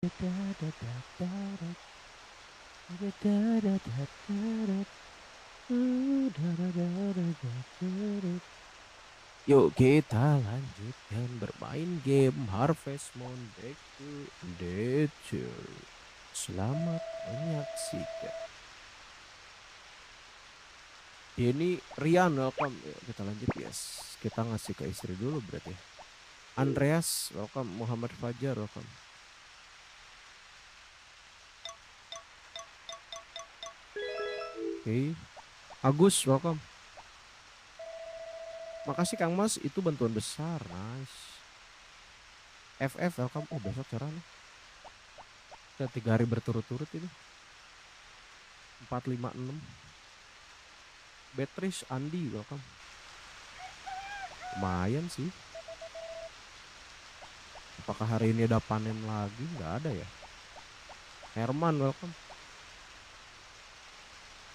Yuk kita lanjutkan bermain game Harvest Moon Back to Nature. Selamat menyaksikan. Ini Rian, welcome. Yuk kita lanjut, guys. Kita ngasih ke istri dulu berarti ya. Andreas, welcome. Muhammad Fajar, welcome. Oke. Agus, welcome. Makasih Kang Mas, itu bantuan besar. Nice. FF, welcome. Oh, besok cerah nih. Kita 3 hari berturut-turut ini. 456. Beatrice, Andi, welcome. Lumayan sih. Apakah hari ini ada panen lagi? Nggak ada ya. Herman, welcome.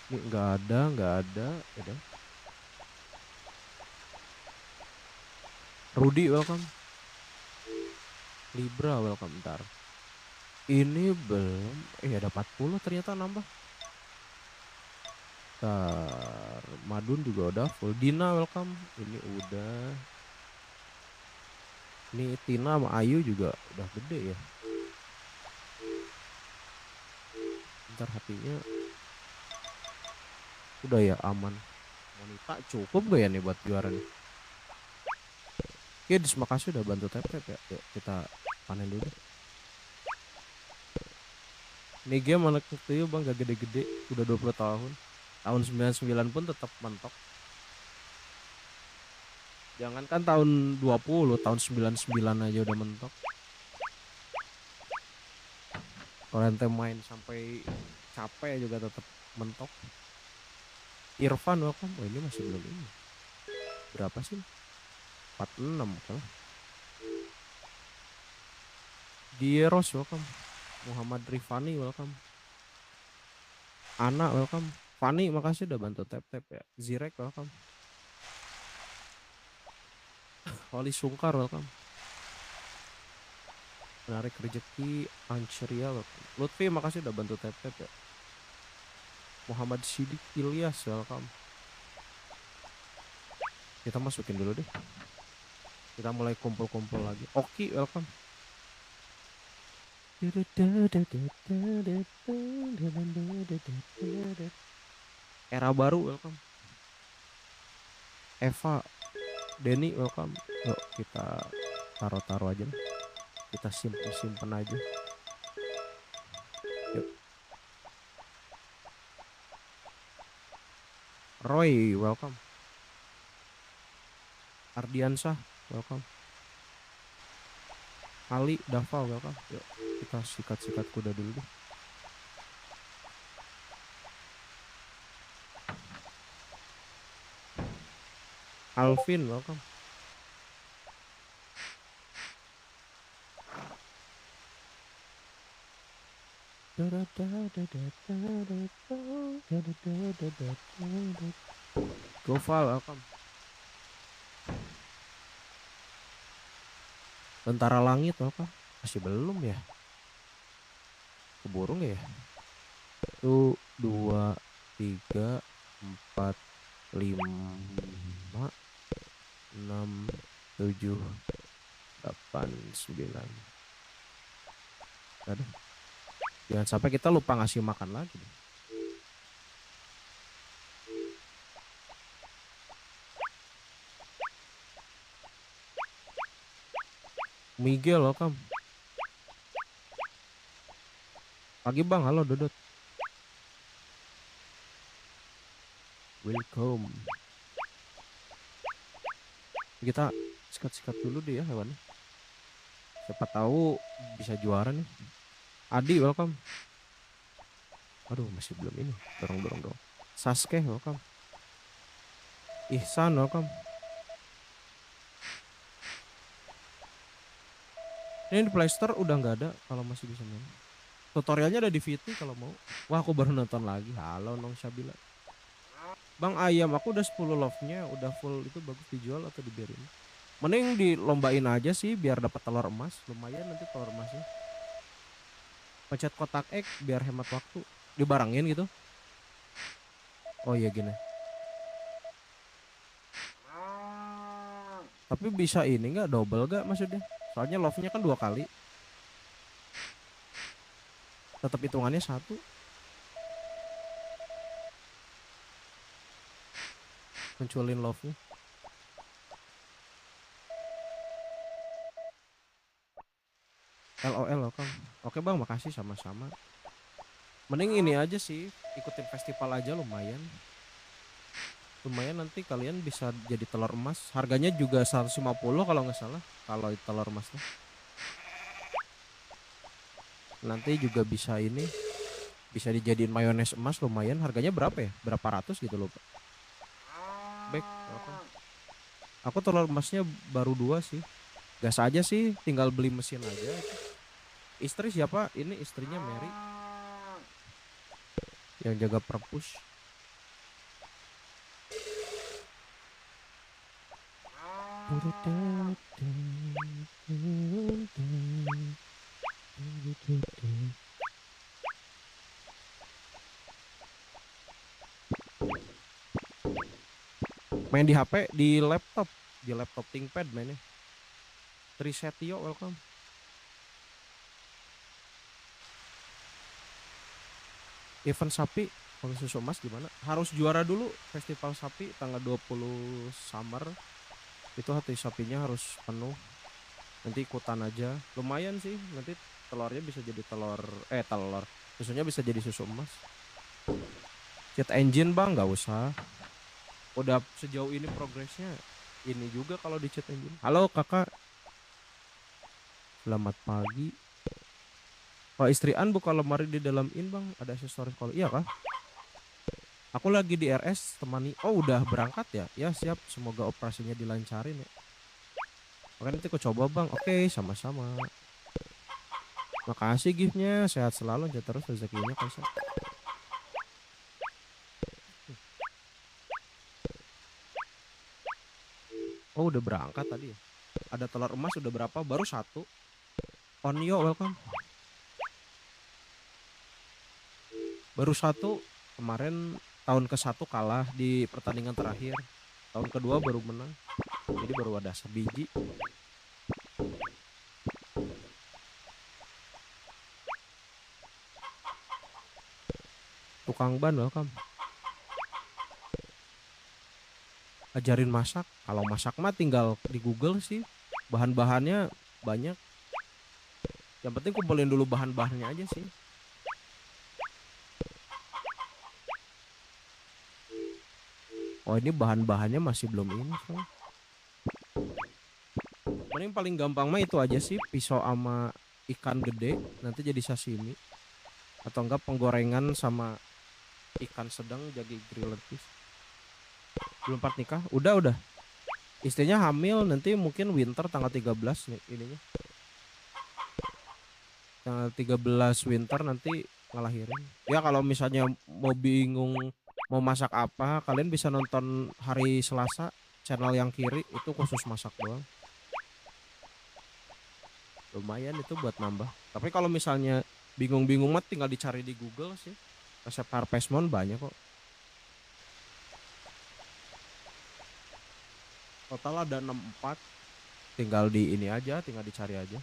Ini nggak ada, nggak ada. Udah. Rudy, welcome. Libra, welcome. Ntar. Ini belum. Ada 40 ternyata nambah. Ntar. Madun juga udah full. Dina, welcome. Ini udah. Ini Tina sama Ayu juga udah gede ya. Ntar hatinya. Udah ya aman. Monita cukup gak ya nih buat juara nih? Oke, terima kasih udah bantu tap-tap ya. Yuk kita panen dulu. Ini game anak kecil bang gak gede-gede. Udah 20 tahun. Tahun 99 pun tetap mentok. Jangankan tahun 20, tahun 99 aja udah mentok. Kalau ente main sampai capek juga tetap mentok. Irfan welcome. Oh ini masih belum ini. Berapa sih? 46 kan? Dieros welcome. Muhammad Rifani welcome. Ana welcome. Fani makasih udah bantu tap-tap ya. Zirek welcome. Holly Sungkar welcome. Menarik rezeki Anceria welcome. Lutfi makasih udah bantu tap-tap ya. Muhammad Sidik Ilyas welcome. Kita masukin dulu deh. Kita mulai kumpul-kumpul lagi. Oki welcome. Era baru welcome. Eva, Denny welcome. Yuk kita taruh-taruh aja lah. Kita simpen aja. Yuk. Roy welcome. Ardiansah welcome. Ali Dava welcome. Yuk kita sikat-sikat kuda dulu deh. Alvin welcome. Gofal welcome. Tentara Langit welcome. Masih belum ya? Keburu nggak ya? 1, 2, 3, 4, 5, 6, 7, 8, 9. Aduh. Jangan sampai kita lupa ngasih makan lagi. Miguel welcome. Pagi bang, halo Dodot. Welcome. Kita sikat-sikat dulu deh ya hewannya. Siapa tahu bisa juara nih. Adi welcome. Aduh masih belum ini. Dorong. Sasuke welcome. Ihsan welcome. Ini di Playstore udah nggak ada kalau masih bisa main. Tutorialnya ada di VT kalau mau. Wah aku baru nonton lagi. Halo Nong Syabila. Bang ayam aku udah 10 love-nya. Udah full itu bagus dijual atau dibiarin? Mending dilombain aja sih biar dapat telur emas. Lumayan nanti telur emasnya. Pencet kotak X biar hemat waktu. Dibarengin gitu. Oh iya gini. Tapi bisa ini nggak double gak maksudnya? Soalnya love-nya kan 2 kali. Tetap hitungannya 1. Munculin love-nya. LOL welcome. Oke bang, makasih sama-sama. Mending ini aja sih, ikutin festival aja lumayan. Lumayan nanti kalian bisa jadi telur emas. Harganya juga 150 kalau nggak salah. Kalau telur emas tuh. Nanti juga bisa ini, bisa dijadiin mayones emas lumayan. Harganya berapa ya? Berapa ratus gitu loh. Back. Aku telur emasnya baru 2 sih. Gas aja sih, tinggal beli mesin aja. Istri siapa? Ini istrinya Mary yang jaga perpus. Main di HP, di laptop ThinkPad mainnya. Trisetio welcome. Event sapi kalau susu emas gimana? Harus juara dulu festival sapi tanggal 20 summer. Itu hati sapinya harus penuh. Nanti ikutan aja. Lumayan sih, nanti telurnya bisa jadi telur. Susunya bisa jadi susu emas. Cheat engine bang, nggak usah. Udah sejauh ini progresnya. Ini juga kalau di cheat engine. Halo kakak. Selamat pagi. Kalau istrian buka lemari di dalam bang, ada aksesoris kalau iya kah? Aku lagi di RS temani. Oh udah berangkat ya? Ya siap. Semoga operasinya dilancarin ya. Oke nanti aku coba bang. Oke sama-sama. Makasih giftnya. Sehat selalu aja terus rezekinya Kaisa. Oh udah berangkat tadi ya. Ada telur emas udah berapa? Baru 1. Onyo welcome. Baru 1. Kemarin tahun ke-1 kalah di pertandingan terakhir. Tahun kedua baru menang. Jadi baru ada sebiji. Tukang ban welcome. Ajarin masak. Kalau masak mah tinggal di Google sih. Bahan-bahannya banyak. Yang penting kumpulin dulu bahan-bahannya aja sih. Oh ini bahan-bahannya masih belum ini so. Paling gampang mah itu aja sih. Pisau sama ikan gede. Nanti jadi sashimi. Atau enggak penggorengan sama ikan sedang jadi grilled fish. Belum part nikah? Udah. Istrinya hamil nanti mungkin winter tanggal 13 nih ininya. Tanggal 13 winter nanti ngelahirin. Ya kalau misalnya mau bingung mau masak apa, kalian bisa nonton hari Selasa channel yang kiri itu khusus masak doang. Lumayan itu buat nambah. Tapi kalau misalnya bingung-bingung mah tinggal dicari di Google sih. Resep harvestmon banyak kok. Total ada 64. Tinggal di ini aja, tinggal dicari aja.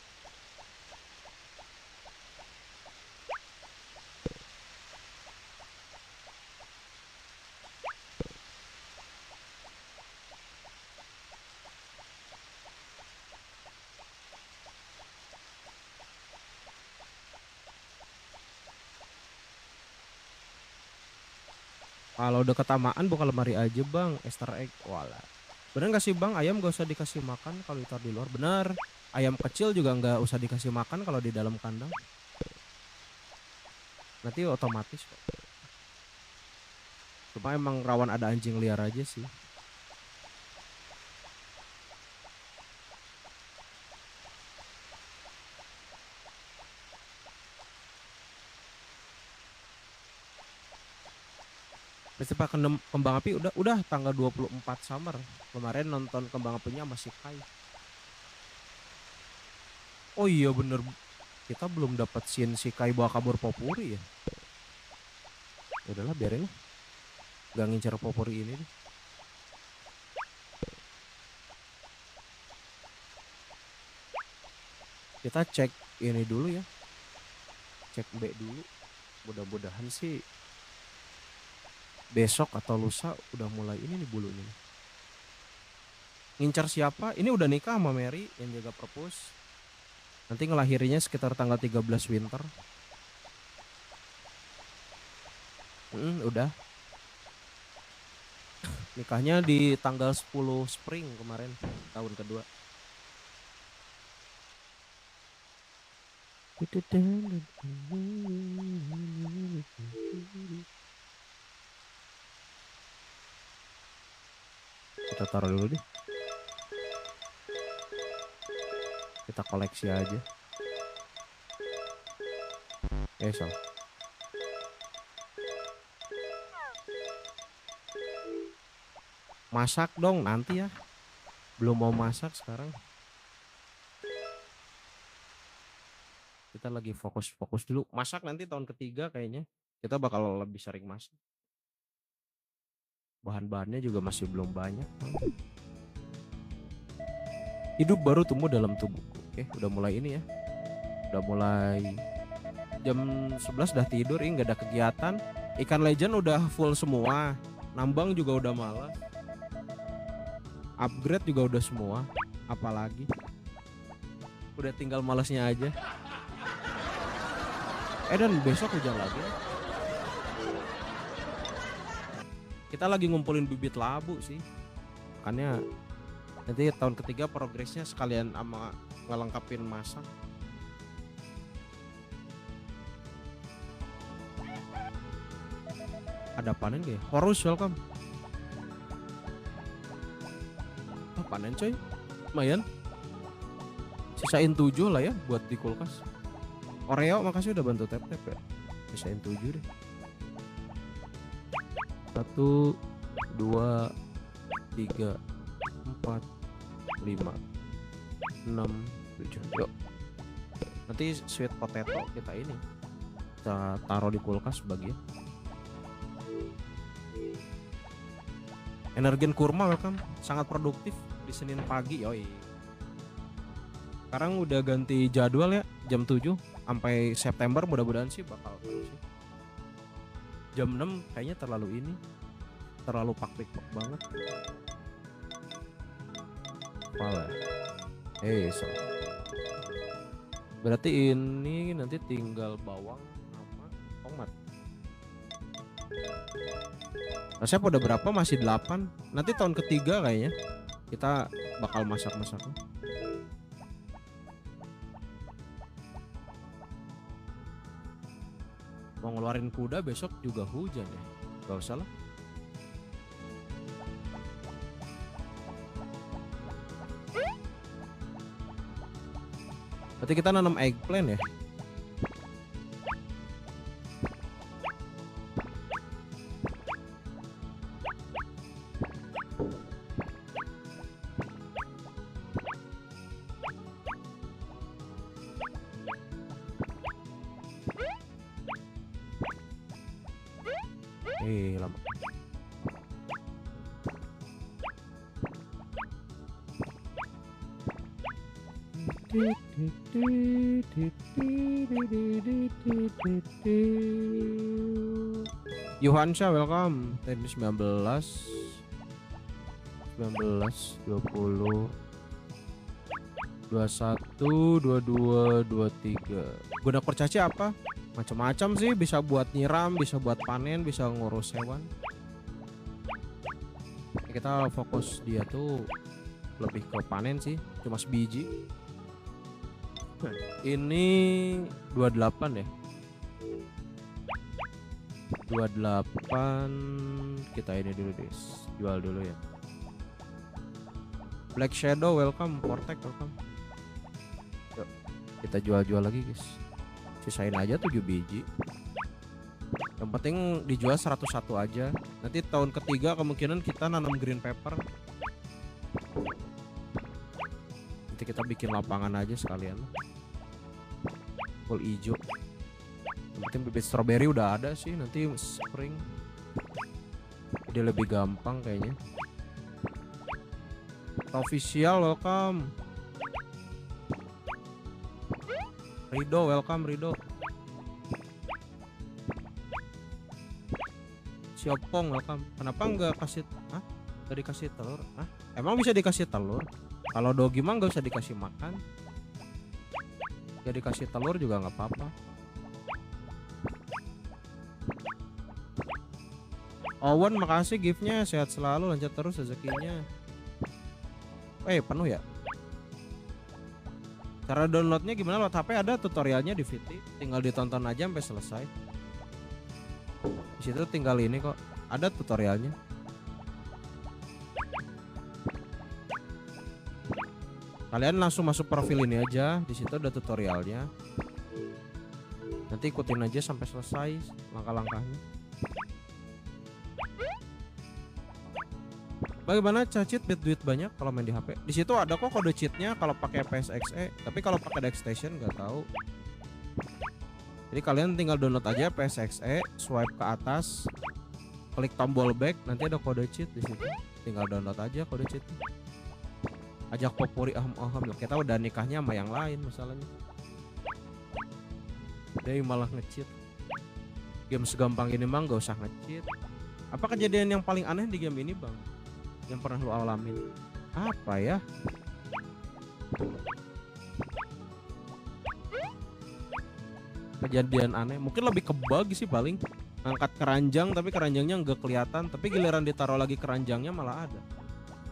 Kalau udah ketamaan buka lemari aja bang. Easter egg. Wala. Bener gak sih bang? Ayam gak usah dikasih makan kalau ditaruh di luar. Bener. Ayam kecil juga gak usah dikasih makan kalau di dalam kandang. Nanti otomatis kok. Cuma emang rawan ada anjing liar aja sih. Festival kembang api udah tanggal 24 summer. Kemarin nonton kembang apinya masih Kai. Oh iya bener. kita belum dapat scene si Kai bawa kabur Popuri ya. Udahlah biarin lah. Gak ngincar Popuri ini deh. Kita cek ini dulu ya. Cek B dulu. Mudah-mudahan sih besok atau lusa udah mulai ini nih bulunya. Ngincar siapa? Ini udah nikah sama Mary yang jaga perpus. Nanti ngelahirinya sekitar tanggal 13 winter. Udah. Nikahnya di tanggal 10 spring kemarin, tahun kedua. Kita taruh dulu deh. Kita koleksi aja. Salah. Masak dong nanti ya. Belum mau masak sekarang. Kita lagi fokus dulu. Masak nanti tahun ketiga kayaknya. Kita bakal lebih sering masak. Bahan-bahannya juga masih belum banyak. Hidup baru tumbuh dalam tubuhku. Oke, udah mulai ini ya. Udah mulai jam 11 udah tidur, ini gak ada kegiatan. Ikan legend udah full semua. Nambang juga udah malas. Upgrade juga udah semua. Apalagi udah tinggal malasnya aja. Dan besok hujan lagi. Kita lagi ngumpulin bibit labu sih. Makanya nanti tahun ketiga progresnya sekalian sama ngelengkapin masak. Ada panen gak ya? Horus welcome. Panen coy. Lumayan. Sisain 7 lah ya buat di kulkas. Oreo makasih udah bantu tap-tap ya. Sisain 7 deh. 1 2 3 4 5 6 7. Yuk. Nanti sweet potato kita ini kita taruh di kulkas sebagian. Energen kurma welcome. Sangat produktif di Senin pagi yoi. Sekarang udah ganti jadwal ya, jam 7 sampai September mudah-mudahan sih bakal terus ya. Jam 6 kayaknya terlalu ini. Terlalu pak-pak banget. Malah. So. Berarti ini nanti tinggal bawang sama tomat. Resep udah berapa? Masih 8. Nanti tahun ketiga kayaknya kita bakal masak-masaknya. Mau ngeluarin kuda besok juga hujan ya. Gak usah lah. Berarti kita nanam eggplant ya. Lama. Yohansha welcome. Teknik 19 20 21 22 23. Guna kurcaci apa? Macam-macam sih, bisa buat nyiram, bisa buat panen, bisa ngurus hewan. Kita fokus dia tuh lebih ke panen sih, cuma sebiji. Ini 28 ya. 28 kita ini dulu deh, jual dulu ya. Black Shadow welcome, Vortex welcome. Yuk, kita jual-jual lagi guys. Sisain aja 7 biji. Yang penting dijual 101 aja. Nanti tahun ketiga kemungkinan kita nanam green pepper. Nanti kita bikin lapangan aja sekalian. full hijau. Yang penting bibit strawberry udah ada sih, nanti spring jadi lebih gampang kayaknya. Official welcome. Rido welcome Rido. Siopong welcome. Kenapa nggak kasih? Hah? Nggak dikasih telur? Hah? Emang bisa dikasih telur? Kalau dogi mah nggak usah dikasih makan. Gak dikasih telur juga nggak apa-apa. Owen makasih giftnya, sehat selalu, lanjut terus rezekinya. Penuh ya. Cara downloadnya gimana? Load HP ada tutorialnya di VT, tinggal ditonton aja sampai selesai. Di situ tinggal ini kok, ada tutorialnya. Kalian langsung masuk profil ini aja, di situ ada tutorialnya. Nanti ikutin aja sampai selesai langkah-langkahnya. Bagaimana cheat biar duit banyak kalau main di HP? Di situ ada kok kode cheatnya kalau pakai PSXE, tapi kalau pakai DexStation nggak tahu. Jadi kalian tinggal download aja PSXE, swipe ke atas, klik tombol back, nanti ada kode cheat di situ. Tinggal download aja kode cheat. Ajak popuri aham, kita udah nikahnya sama yang lain masalahnya. Dia malah nge-cheat. Game segampang ini bang, gak usah nge-cheat. Apa kejadian yang paling aneh di game ini bang, yang pernah lu alamin? Apa ya? Kejadian aneh mungkin lebih ke bug sih paling. Angkat keranjang tapi keranjangnya nggak kelihatan, tapi giliran ditaruh lagi keranjangnya malah ada.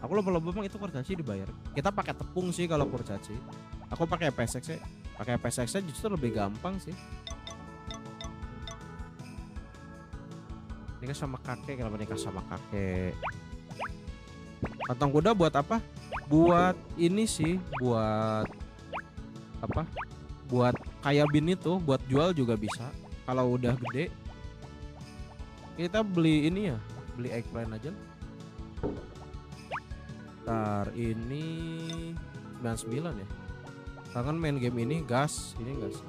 Aku lupa bang itu kurcaci dibayar. Kita pakai tepung sih kalau kurcaci. Aku pakai PSX. Pakai PSX justru lebih gampang sih. Nikah sama kakek, kenapa nikah sama kakek? Kantong kuda buat apa? Buat ini sih, buat apa? Buat kayak bin itu, buat jual juga bisa. Kalau udah gede, kita beli ini ya, beli eggplant aja. Ntar ini 99 ya. Kangen main game ini gas, ini gas.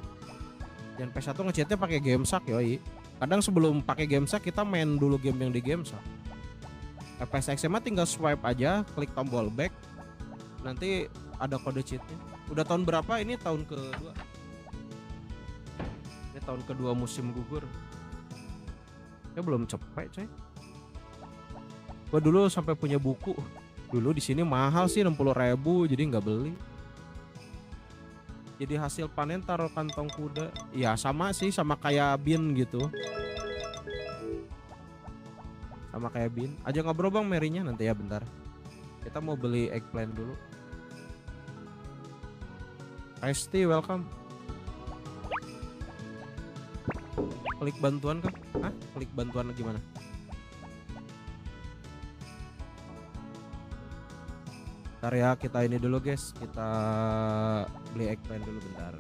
Dan PS1 ngechatnya pakai GameShark yoi. Kadang sebelum pakai GameShark kita main dulu game yang di GameShark. PSX mah tinggal swipe aja, klik tombol back, nanti ada kode cheatnya. Udah tahun berapa ini? Tahun kedua. Ini tahun kedua musim gugur. Ya belum cepet coy. Gua dulu sampai punya buku. Dulu di sini mahal sih 60.000, jadi nggak beli. Jadi hasil panen taruh kantong kuda. Ya sama sih, sama kayak bin gitu. Sama kayak bin. Aja ngobrol bang Merinya nanti ya bentar. Kita mau beli eggplant dulu. Ice-T welcome. Klik bantuan kah? Hah? Klik bantuan gimana? Bentar ya, kita ini dulu guys. Kita beli eggplant dulu bentar.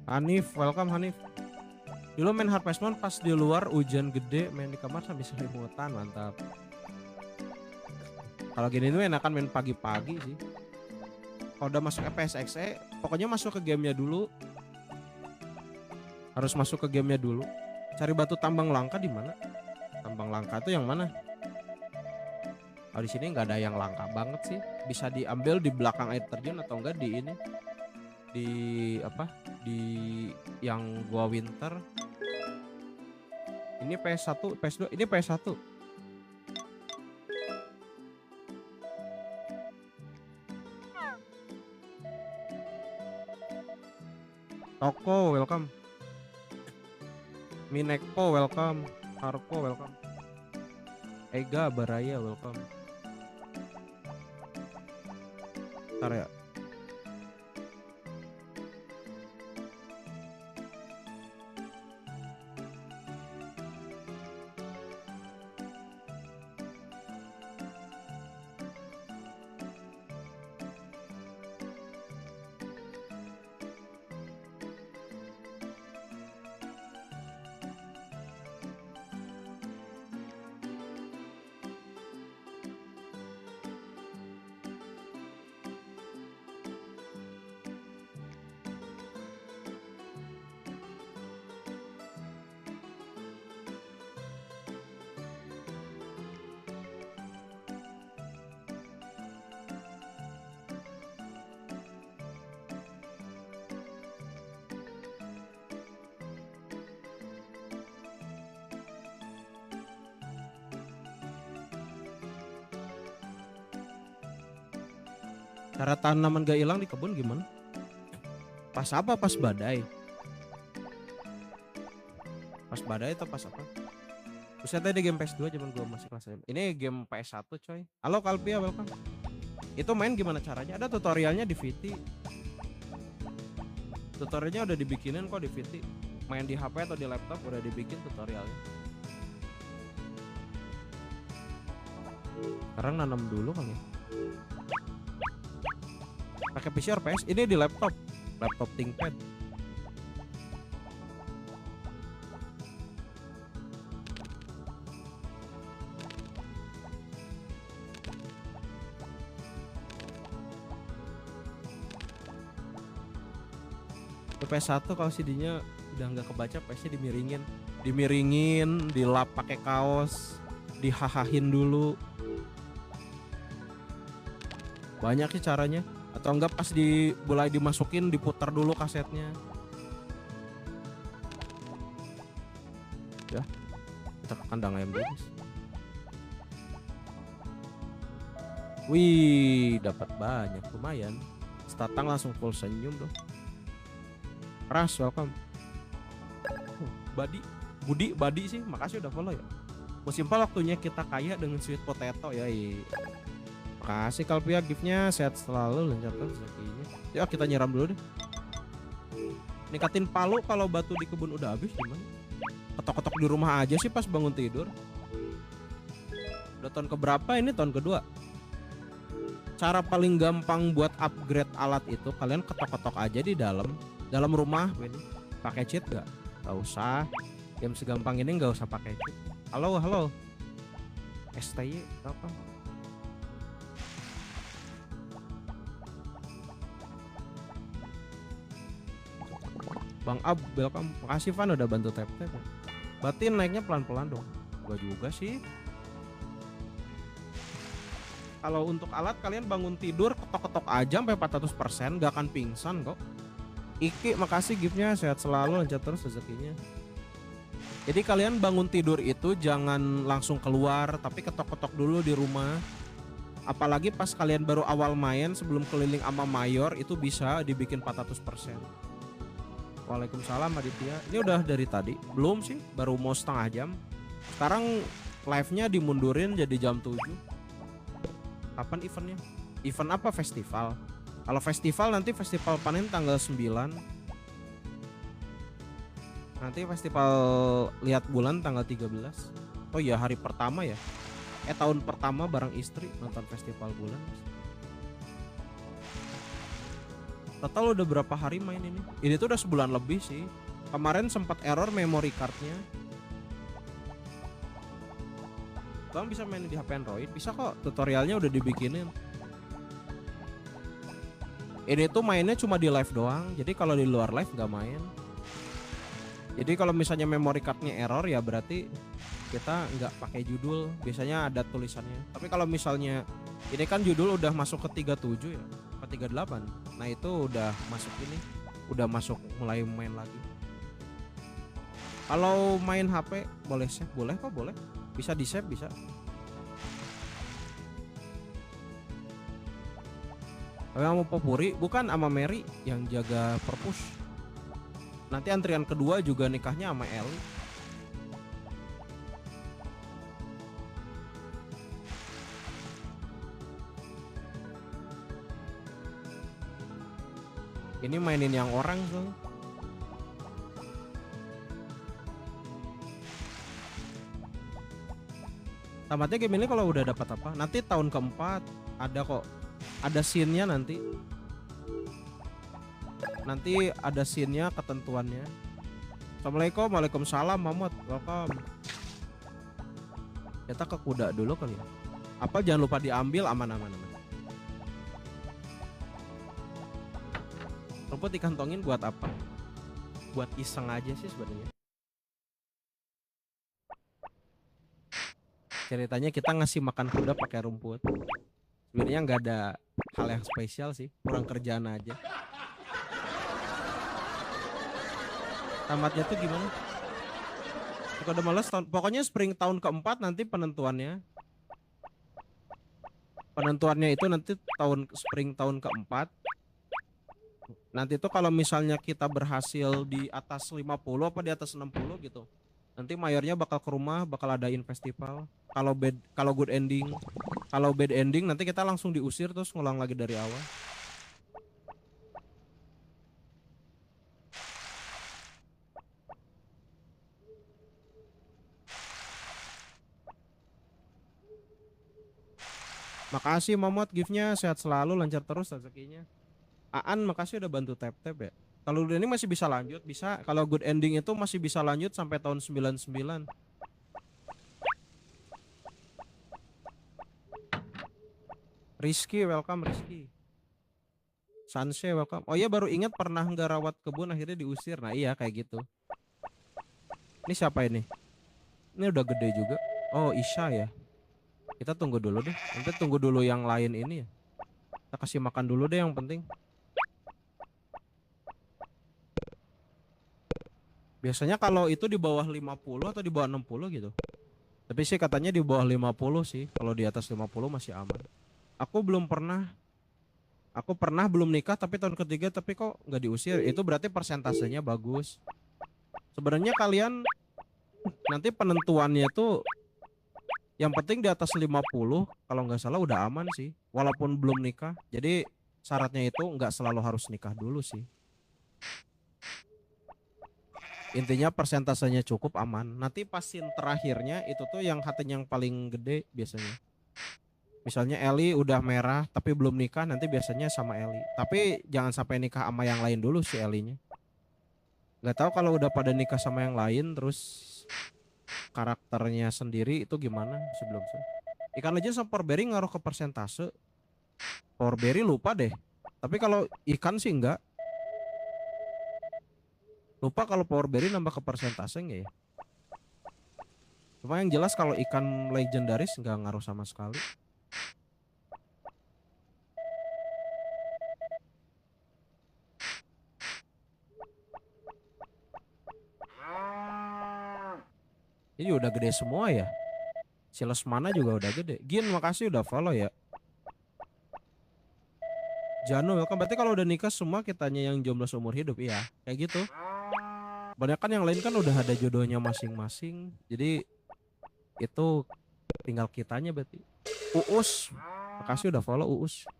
Hanif, welcome Hanif. Dulu main Harvest Moon pas di luar hujan gede, main di kamar sambil selimutan, mantap. Kalau gini tuh enakan main pagi-pagi sih. Kalau udah masuk PSXE, pokoknya masuk ke gamenya dulu. Harus masuk ke gamenya dulu. Cari batu tambang langka di mana? Tambang langka itu yang mana? Oh di sini nggak ada yang langka banget sih. Bisa diambil di belakang air terjun atau enggak di ini? Di apa? Di yang gua winter. Ini PS1, PS2, ini PS1. Toko welcome. Mineko welcome. Harko welcome. Ega Baraya welcome. Bentar ya. Cara tanaman gak hilang di kebun gimana? Pas apa? Pas badai? Pas badai atau pas apa? Buset tadi game PS2 zaman gua masih kelas 5. Ini game PS1 coy. Halo Kalpia, welcome. Itu main gimana caranya? Ada tutorialnya di VT. Tutorialnya udah dibikinin kok di VT. Main di HP atau di laptop udah dibikin tutorialnya. Sekarang nanam dulu kali ya. Pakai PC or PS? Ini di laptop. Laptop ThinkPad. PS1 kalau CD-nya udah nggak kebaca, PS-nya dimiringin, dilap pakai kaos, dihahahin dulu. Banyak sih caranya. Atau enggak pas mulai dimasukin diputar dulu kasetnya. Ya, kita ke kandang ayam dulu. Wih, dapat banyak, lumayan. Statang langsung full senyum dong. Ras, welcome. Budi sih, makasih udah follow ya. Musimpal waktunya kita kaya dengan sweet potato ya. Makasih Kalpia, giftnya sehat selalu, lancarkan rezekinya. Yuk kita nyiram dulu deh. Nikatin palu kalau batu di kebun udah habis gimana? Ketok-ketok di rumah aja sih pas bangun tidur. Udah tahun keberapa ini? Tahun kedua. Cara paling gampang buat upgrade alat itu kalian ketok-ketok aja di dalam rumah. Pakai cheat gak? Gak usah. Game segampang ini gak usah pakai cheat. Halo. STY apa? Bang Ab, welcome. Makasih Van udah bantu tap-tap. Batin naiknya pelan-pelan dong. Gua juga sih. Kalau untuk alat kalian bangun tidur ketok-ketok aja sampai 400%, gak akan pingsan kok. Iki makasih giftnya, sehat selalu, lancar terus rezekinya. Jadi kalian bangun tidur itu jangan langsung keluar, tapi ketok-ketok dulu di rumah. Apalagi pas kalian baru awal main sebelum keliling sama mayor itu bisa dibikin 400%. Waalaikumsalam Aditya. Ini udah dari tadi? Belum sih, baru mau setengah jam. Sekarang live-nya dimundurin jadi jam 7. Kapan eventnya? Event apa? Festival. Kalau festival nanti festival panen tanggal 9. Nanti festival lihat bulan tanggal 13. Oh iya, hari pertama ya. Tahun pertama bareng istri nonton festival bulan. Total udah berapa hari main ini? Ini tuh udah sebulan lebih sih. Kemarin sempat error memory cardnya. Bang bisa main di HP Android? Bisa kok, tutorialnya udah dibikinin. Ini tuh mainnya cuma di live doang. Jadi kalau di luar live nggak main. Jadi kalau misalnya memory cardnya error ya berarti kita nggak pakai judul. Biasanya ada tulisannya. Tapi kalau misalnya ini kan judul udah masuk ke 37 ya, ke 38. Nah itu udah masuk ini, udah masuk mulai main lagi. Kalau main HP boleh save, boleh kok, boleh. Bisa di save, bisa. Kalau mau Popuri, bukan sama Mary yang jaga perpus. Nanti antrian kedua juga nikahnya sama Eli. Ini mainin yang orang tuh. Tamatnya game ini kalau udah dapat apa? Nanti tahun keempat ada kok. Ada scene-nya nanti. Nanti ada scene-nya, ketentuannya. Assalamualaikum, waalaikumsalam, Mahmud, welcome. Kita ke kuda dulu kali ya. Apa jangan lupa diambil, aman-aman. Rumput dikantongin buat apa? Buat iseng aja sih sebenarnya. Ceritanya kita ngasih makan kuda pakai rumput. Sebenarnya nggak ada hal yang spesial sih, kurang kerjaan aja. Tamatnya tuh gimana? Suka udah males tahun, pokoknya spring tahun keempat nanti penentuannya. Penentuannya itu nanti tahun spring tahun keempat. Nanti tuh kalau misalnya kita berhasil di atas 50 apa di atas 60 gitu. Nanti mayornya bakal ke rumah, bakal adain festival. Kalau good ending, kalau bad ending nanti kita langsung diusir terus ngulang lagi dari awal. Makasih Momot giftnya, sehat selalu, lancar terus rezekinya. Aan makasih udah bantu tap-tap ya. Kalau udah ini masih bisa lanjut, bisa. Kalau good ending itu masih bisa lanjut sampai tahun 99. Rizky, welcome Rizky. Sanse, welcome. Oh iya baru ingat pernah nggak rawat kebun akhirnya diusir. Nah iya kayak gitu. Ini siapa ini? Ini udah gede juga. Oh Isya ya. Kita tunggu dulu deh. Nanti tunggu dulu yang lain ini ya. Kita kasih makan dulu deh yang penting. Biasanya kalau itu di bawah 50 atau di bawah 60 gitu. Tapi sih katanya di bawah 50 sih. Kalau di atas 50 masih aman. Aku belum pernah. Aku pernah belum nikah tapi tahun ketiga tapi kok nggak diusir. Itu berarti persentasenya bagus. Sebenarnya kalian nanti penentuannya tuh yang penting di atas 50 kalau nggak salah udah aman sih. Walaupun belum nikah. Jadi syaratnya itu nggak selalu harus nikah dulu sih. Intinya persentasenya cukup aman. Nanti pasin terakhirnya itu tuh yang hatinya yang paling gede biasanya. Misalnya Eli udah merah tapi belum nikah nanti biasanya sama Eli. Tapi jangan sampai nikah sama yang lain dulu si Elinya. Nggak tahu kalau udah pada nikah sama yang lain terus karakternya sendiri itu gimana sebelum itu. Ikan Legend sama Porberry ngaruh ke persentase. Porberry lupa deh. Tapi kalau ikan sih enggak. Lupa kalau Porberry nambah ke persentase enggak ya. Cuma yang jelas kalau ikan legendaris nggak ngaruh sama sekali. Ini udah gede semua ya. Si Lesmana juga udah gede. Gin makasih udah follow ya. Jano welcome. Berarti kalau udah nikah semua kitanya yang jomblo seumur hidup ya. Kayak gitu. Banyak kan yang lain kan udah ada jodohnya masing-masing. Jadi itu tinggal kitanya berarti. Uus. Makasih udah follow Uus.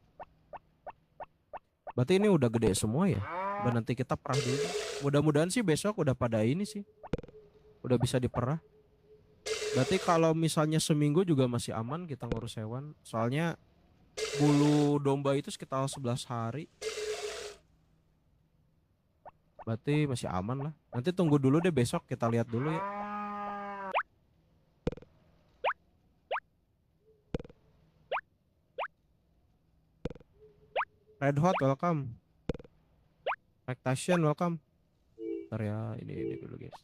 Berarti ini udah gede semua ya. Nanti kita perah dulu. Mudah-mudahan sih besok udah pada ini sih. Udah bisa diperah. Berarti kalau misalnya seminggu juga masih aman kita ngurus hewan. Soalnya bulu domba itu sekitar 11 hari. Berarti masih aman lah. Nanti tunggu dulu deh besok kita lihat dulu ya. Red Hot welcome. Lactation welcome. Ntar ya ini dulu guys.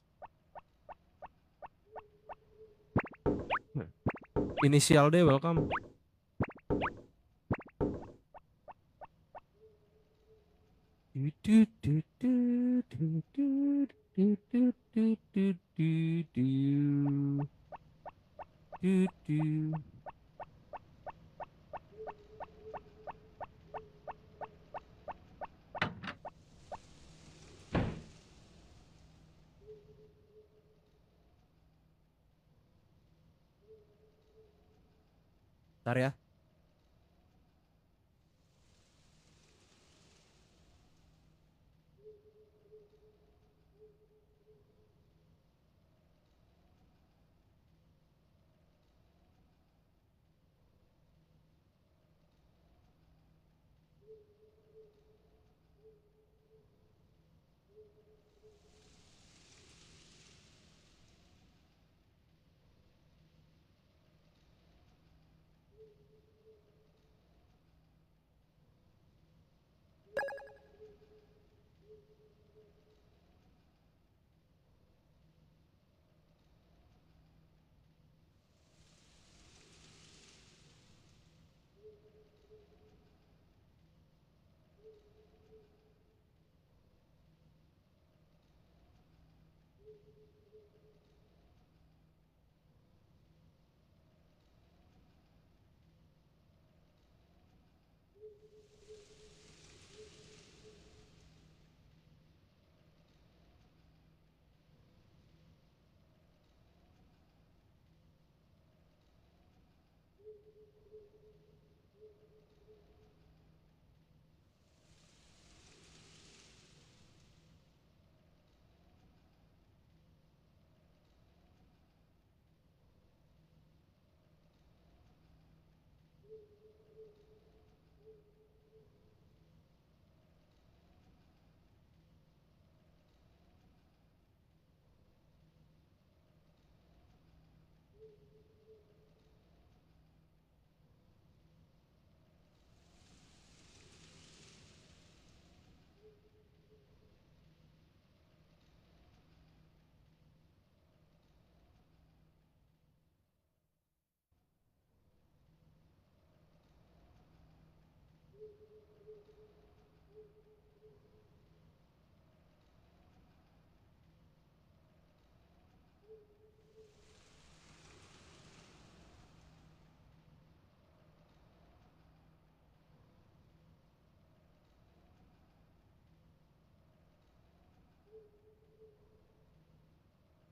Inisial D welcome. Ntar ya.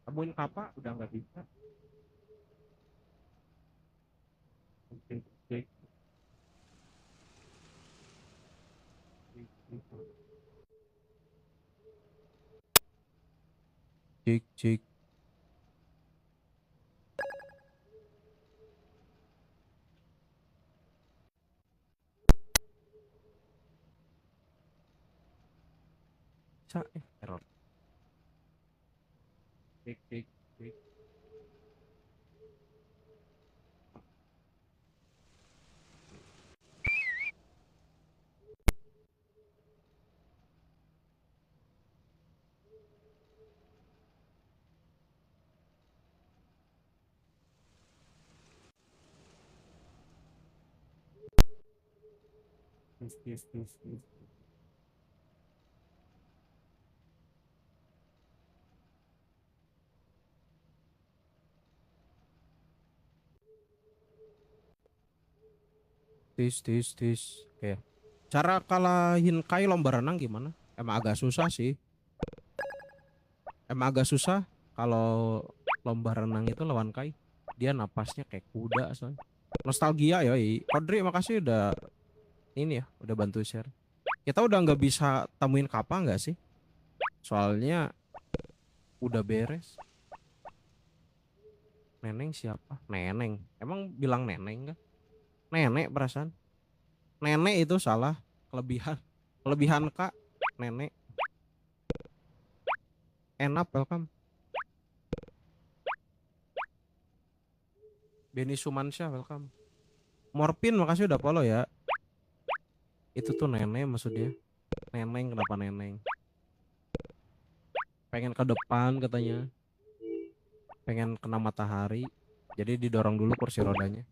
Temuin Kapa udah nggak bisa. Cek, cek, cek, cek. Error. Cek, cek, cek. Tis, tis, tis, tis. Tis, tis, tis. Oke. Cara kalahin Kai lomba renang gimana? Emang agak susah sih. Emang agak susah kalau lomba renang itu lawan Kai. Dia napasnya kayak kuda soalnya. Nostalgia yoi. Kodri makasih udah ini ya, udah bantu share. Kita udah nggak bisa temuin Kapa nggak sih? Soalnya udah beres. Neneng siapa? Neneng. Emang bilang neneng kan? Nenek perasaan. Nenek itu salah. Kelebihan. Kelebihan Kak. Nenek. Enak welcome. Benny Sumansyah welcome. Morpin makasih udah follow ya. Itu tuh nenek maksudnya. Neneng kenapa neneng? Pengen ke depan katanya. Pengen kena matahari. Jadi didorong dulu kursi rodanya.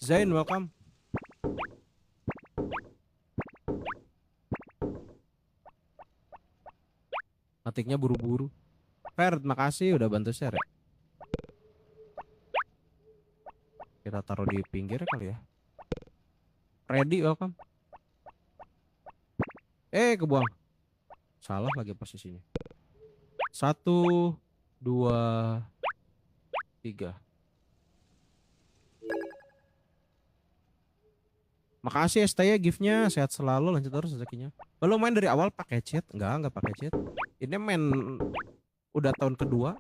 Zain welcome. Ngetiknya buru-buru. Fer, makasih udah bantu share ya. Kita taruh di pinggir kali ya. Ready welcome. Kebuang. Salah lagi posisinya. 1, 2, 3. Makasih ST ya giftnya, sehat selalu, lanjut terus rezekinya. Lo main dari awal pakai cheat? Enggak pakai cheat. Ini main udah tahun kedua.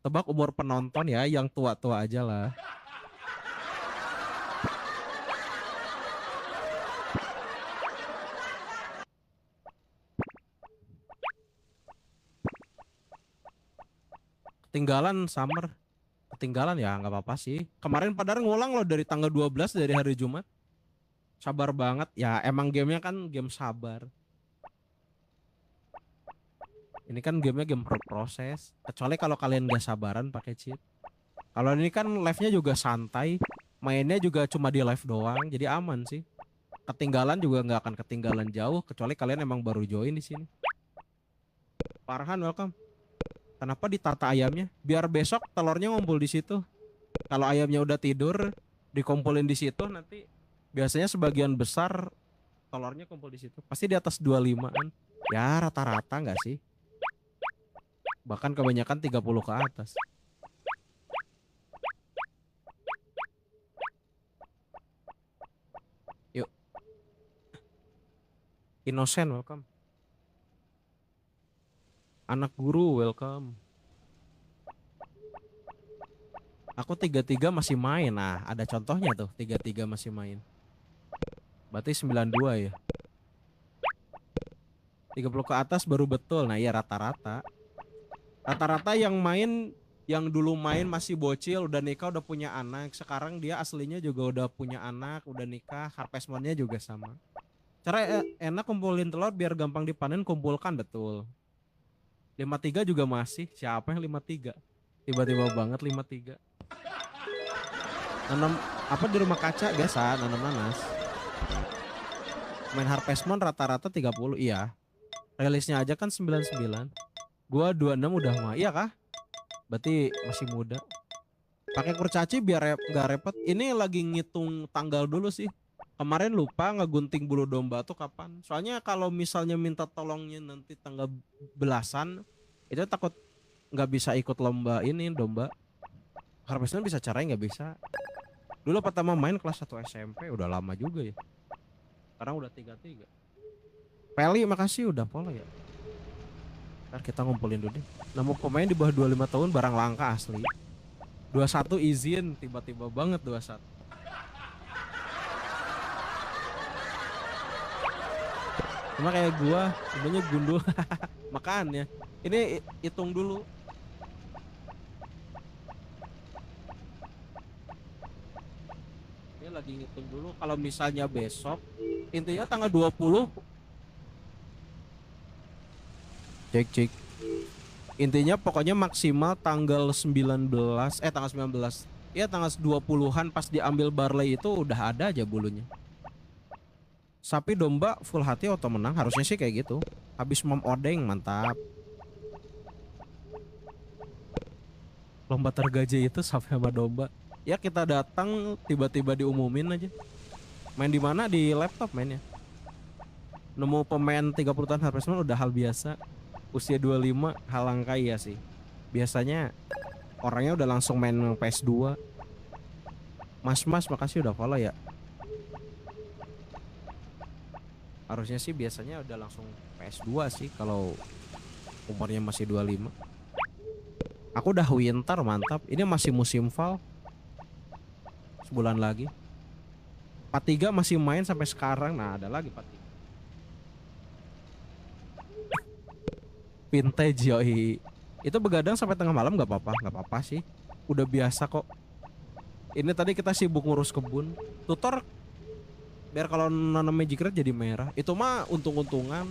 Tebak umur penonton ya, yang tua-tua aja lah. Ketinggalan summer. Ketinggalan ya nggak apa-apa sih. Kemarin padahal ngulang loh dari tanggal 12 dari hari Jumat. Sabar banget. Ya emang gamenya kan game sabar. Ini kan gamenya game proses. Kecuali kalau kalian gak sabaran pakai cheat. Kalau ini kan live-nya juga santai. Mainnya juga cuma di live doang. Jadi aman sih. Ketinggalan juga nggak akan ketinggalan jauh. Kecuali kalian emang baru join di sini. Farhan welcome. Kenapa ditata ayamnya? Biar besok telurnya ngumpul di situ. Kalau ayamnya udah tidur, dikumpulin di situ nanti biasanya sebagian besar telurnya kumpul di situ. Pasti di atas 25-an. Ya rata-rata nggak sih? Bahkan kebanyakan 30 ke atas. Yuk, Innocent welcome. Anak guru welcome. Aku 33 masih main. Nah, ada contohnya tuh 33 masih main. Berarti 92 ya. 30 ke atas baru betul. Nah iya rata-rata. Rata-rata yang dulu main masih bocil, udah nikah, udah punya anak. Sekarang dia aslinya juga udah punya anak, udah nikah. Harvest Moon-nya juga sama. Cara enak kumpulin telur biar gampang dipanen, kumpulkan betul. 53 juga masih. Siapa yang 53? Tiba-tiba banget 53. Nanam apa di rumah kaca biasa, nanam nanas. Main Harvest Moon rata-rata 30, iya. Rilisnya aja kan 99. Gua 26 udah mah. Iya kah? Berarti masih muda. Pakai kurcaci biar nggak repot. Ini lagi ngitung tanggal dulu sih. Kemarin lupa ngegunting bulu domba tuh kapan. Soalnya kalau misalnya minta tolongnya nanti tanggal belasan, itu takut nggak bisa ikut lomba ini domba. Harvestnya bisa caranya nggak bisa. Dulu pertama main kelas 1 SMP udah lama juga ya. Sekarang udah 33. Peli makasih udah follow ya. Ntar kita ngumpulin dulu deh. Nemu pemain di bawah 25 tahun barang langka asli. 21 izin tiba-tiba banget 21. Cuma kayak gua sebenarnya gundul. Makan ya. Ini hitung dulu. Ini lagi ngitung dulu kalau misalnya besok intinya tanggal 20 cek intinya pokoknya maksimal tanggal 19 tanggal 19 ya tanggal 20-an pas diambil barley itu udah ada aja bulunya. Sapi domba full hati auto menang harusnya sih kayak gitu. Habis mom odeng mantap. Lomba tergaji itu sapi sama domba. Ya kita datang tiba-tiba diumumin aja. Main di mana? Di laptop mainnya. Nemu pemain 30 tahun Harvest Moon udah hal biasa. Usia 25 hal langka ya sih. Biasanya orangnya udah langsung main PS2. Mas makasih udah follow ya. Harusnya sih biasanya udah langsung PS2 sih kalau umurnya masih 25. Aku udah winter mantap. Ini masih musim fall. Sebulan lagi. 43 masih main sampai sekarang. Nah ada lagi 43. Vintage yoi. Itu begadang sampai tengah malam gak apa-apa. Gak apa-apa sih. Udah biasa kok. Ini tadi kita sibuk ngurus kebun. Tutor biar kalau nanam magic red jadi merah. Itu mah untung-untungan.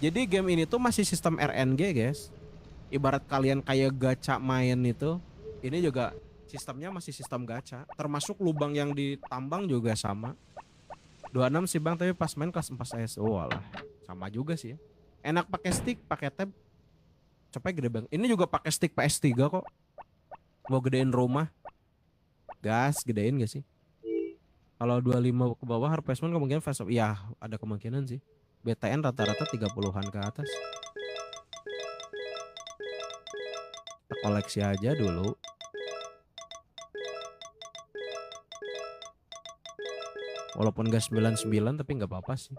Jadi game ini tuh masih sistem RNG guys. Ibarat kalian kayak gacha main itu. Ini juga sistemnya masih sistem gacha. Termasuk lubang yang ditambang juga sama. 26 sih bang tapi pas main kelas 4 S. Oh alah. Sama juga sih ya. Enak pakai stick, pakai tab. Cepet gede bang. Ini juga pakai stick PS3 kok. Mau gedein rumah. Gas, gedein gak sih? Kalau 25 ke bawah Harvest Moon kemungkinan fast. Iya, ada kemungkinan sih. BTN rata-rata 30-an ke atas. Kita koleksi aja dulu. Walaupun gak 99 tapi nggak apa-apa sih.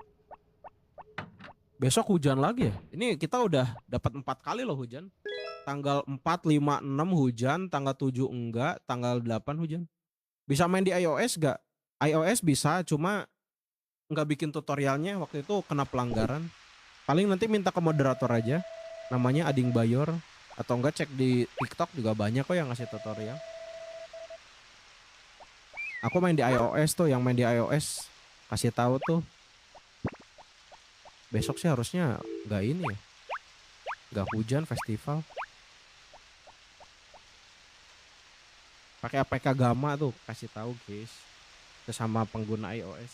Besok hujan lagi ya. Ini kita udah dapat 4 kali loh hujan. Tanggal 4, 5, 6 hujan, tanggal 7 enggak, tanggal 8 hujan. Bisa main di iOS gak? iOS bisa, cuma nggak bikin tutorialnya waktu itu kena pelanggaran. Paling nanti minta ke moderator aja. Namanya Ading Bayor. Atau enggak cek di TikTok juga banyak kok yang ngasih tutorial. Aku main di iOS tuh, yang main di iOS kasih tahu tuh. Besok sih harusnya nggak ini ya. Nggak hujan festival. Pakai APK Gamma tuh kasih tahu guys. Sesama pengguna iOS.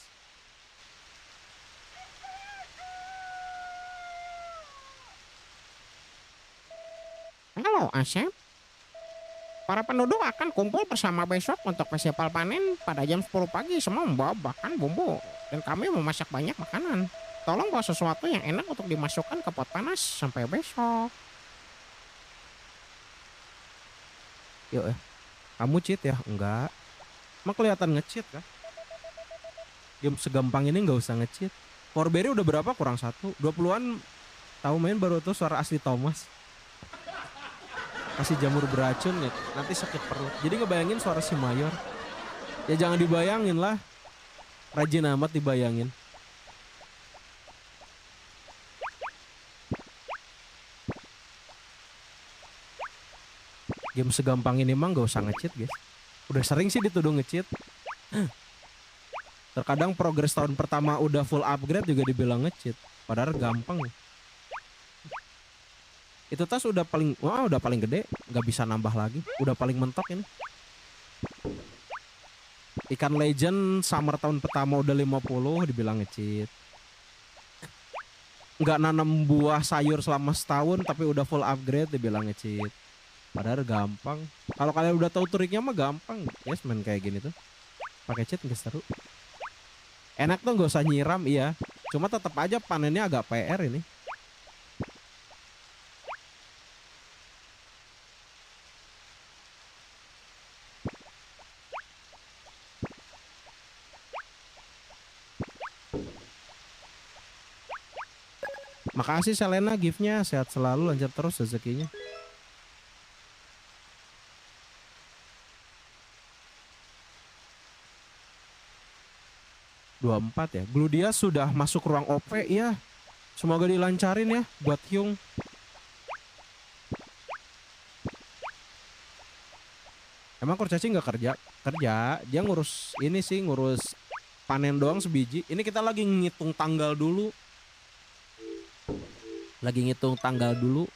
Halo Asep. Para penduduk akan kumpul bersama besok untuk festival panen pada jam 10 pagi. Semua membawa bahkan bumbu. Dan kami memasak banyak makanan. Tolong bawa sesuatu yang enak untuk dimasukkan ke pot panas sampai besok. Yuk kamu cheat ya? Enggak. Emang kelihatan nge-cheat kan? Game segampang ini nggak usah nge-cheat. Forberry udah berapa? Kurang 1. 20-an tahu main baru tuh suara asli Thomas. Kasih jamur beracun ya, nanti sakit perut. Jadi ngebayangin suara si Mayor. Ya jangan dibayangin lah. Rajin amat dibayangin. Game segampang ini emang gak usah nge-cheat guys. Udah sering sih dituduh nge-cheat. Terkadang progres tahun pertama udah full upgrade juga dibilang nge-cheat. Padahal gampang. Itu tas udah paling, wah udah paling gede, nggak bisa nambah lagi. Udah paling mentok ini. Ikan legend summer tahun pertama udah 50 dibilang nge-cheat. Nggak nanam buah sayur selama setahun tapi udah full upgrade dibilang nge-cheat. Padahal gampang. Kalau kalian udah tahu triknya mah gampang. Yes, main kayak gini tuh. Pakai cheat nggak seru. Enak tuh nggak usah nyiram iya. Cuma tetap aja panennya agak PR ini. Makasih Selena giftnya, sehat selalu, lancar terus rezekinya. 24 ya. Gludia sudah masuk ruang OP ya. Semoga dilancarin ya buat Hyung. Emang kurcaci nggak kerja? Kerja, dia ngurus ini sih, ngurus panen doang sebiji. Ini kita lagi ngitung tanggal dulu. Lagi ngitung tanggal dulu.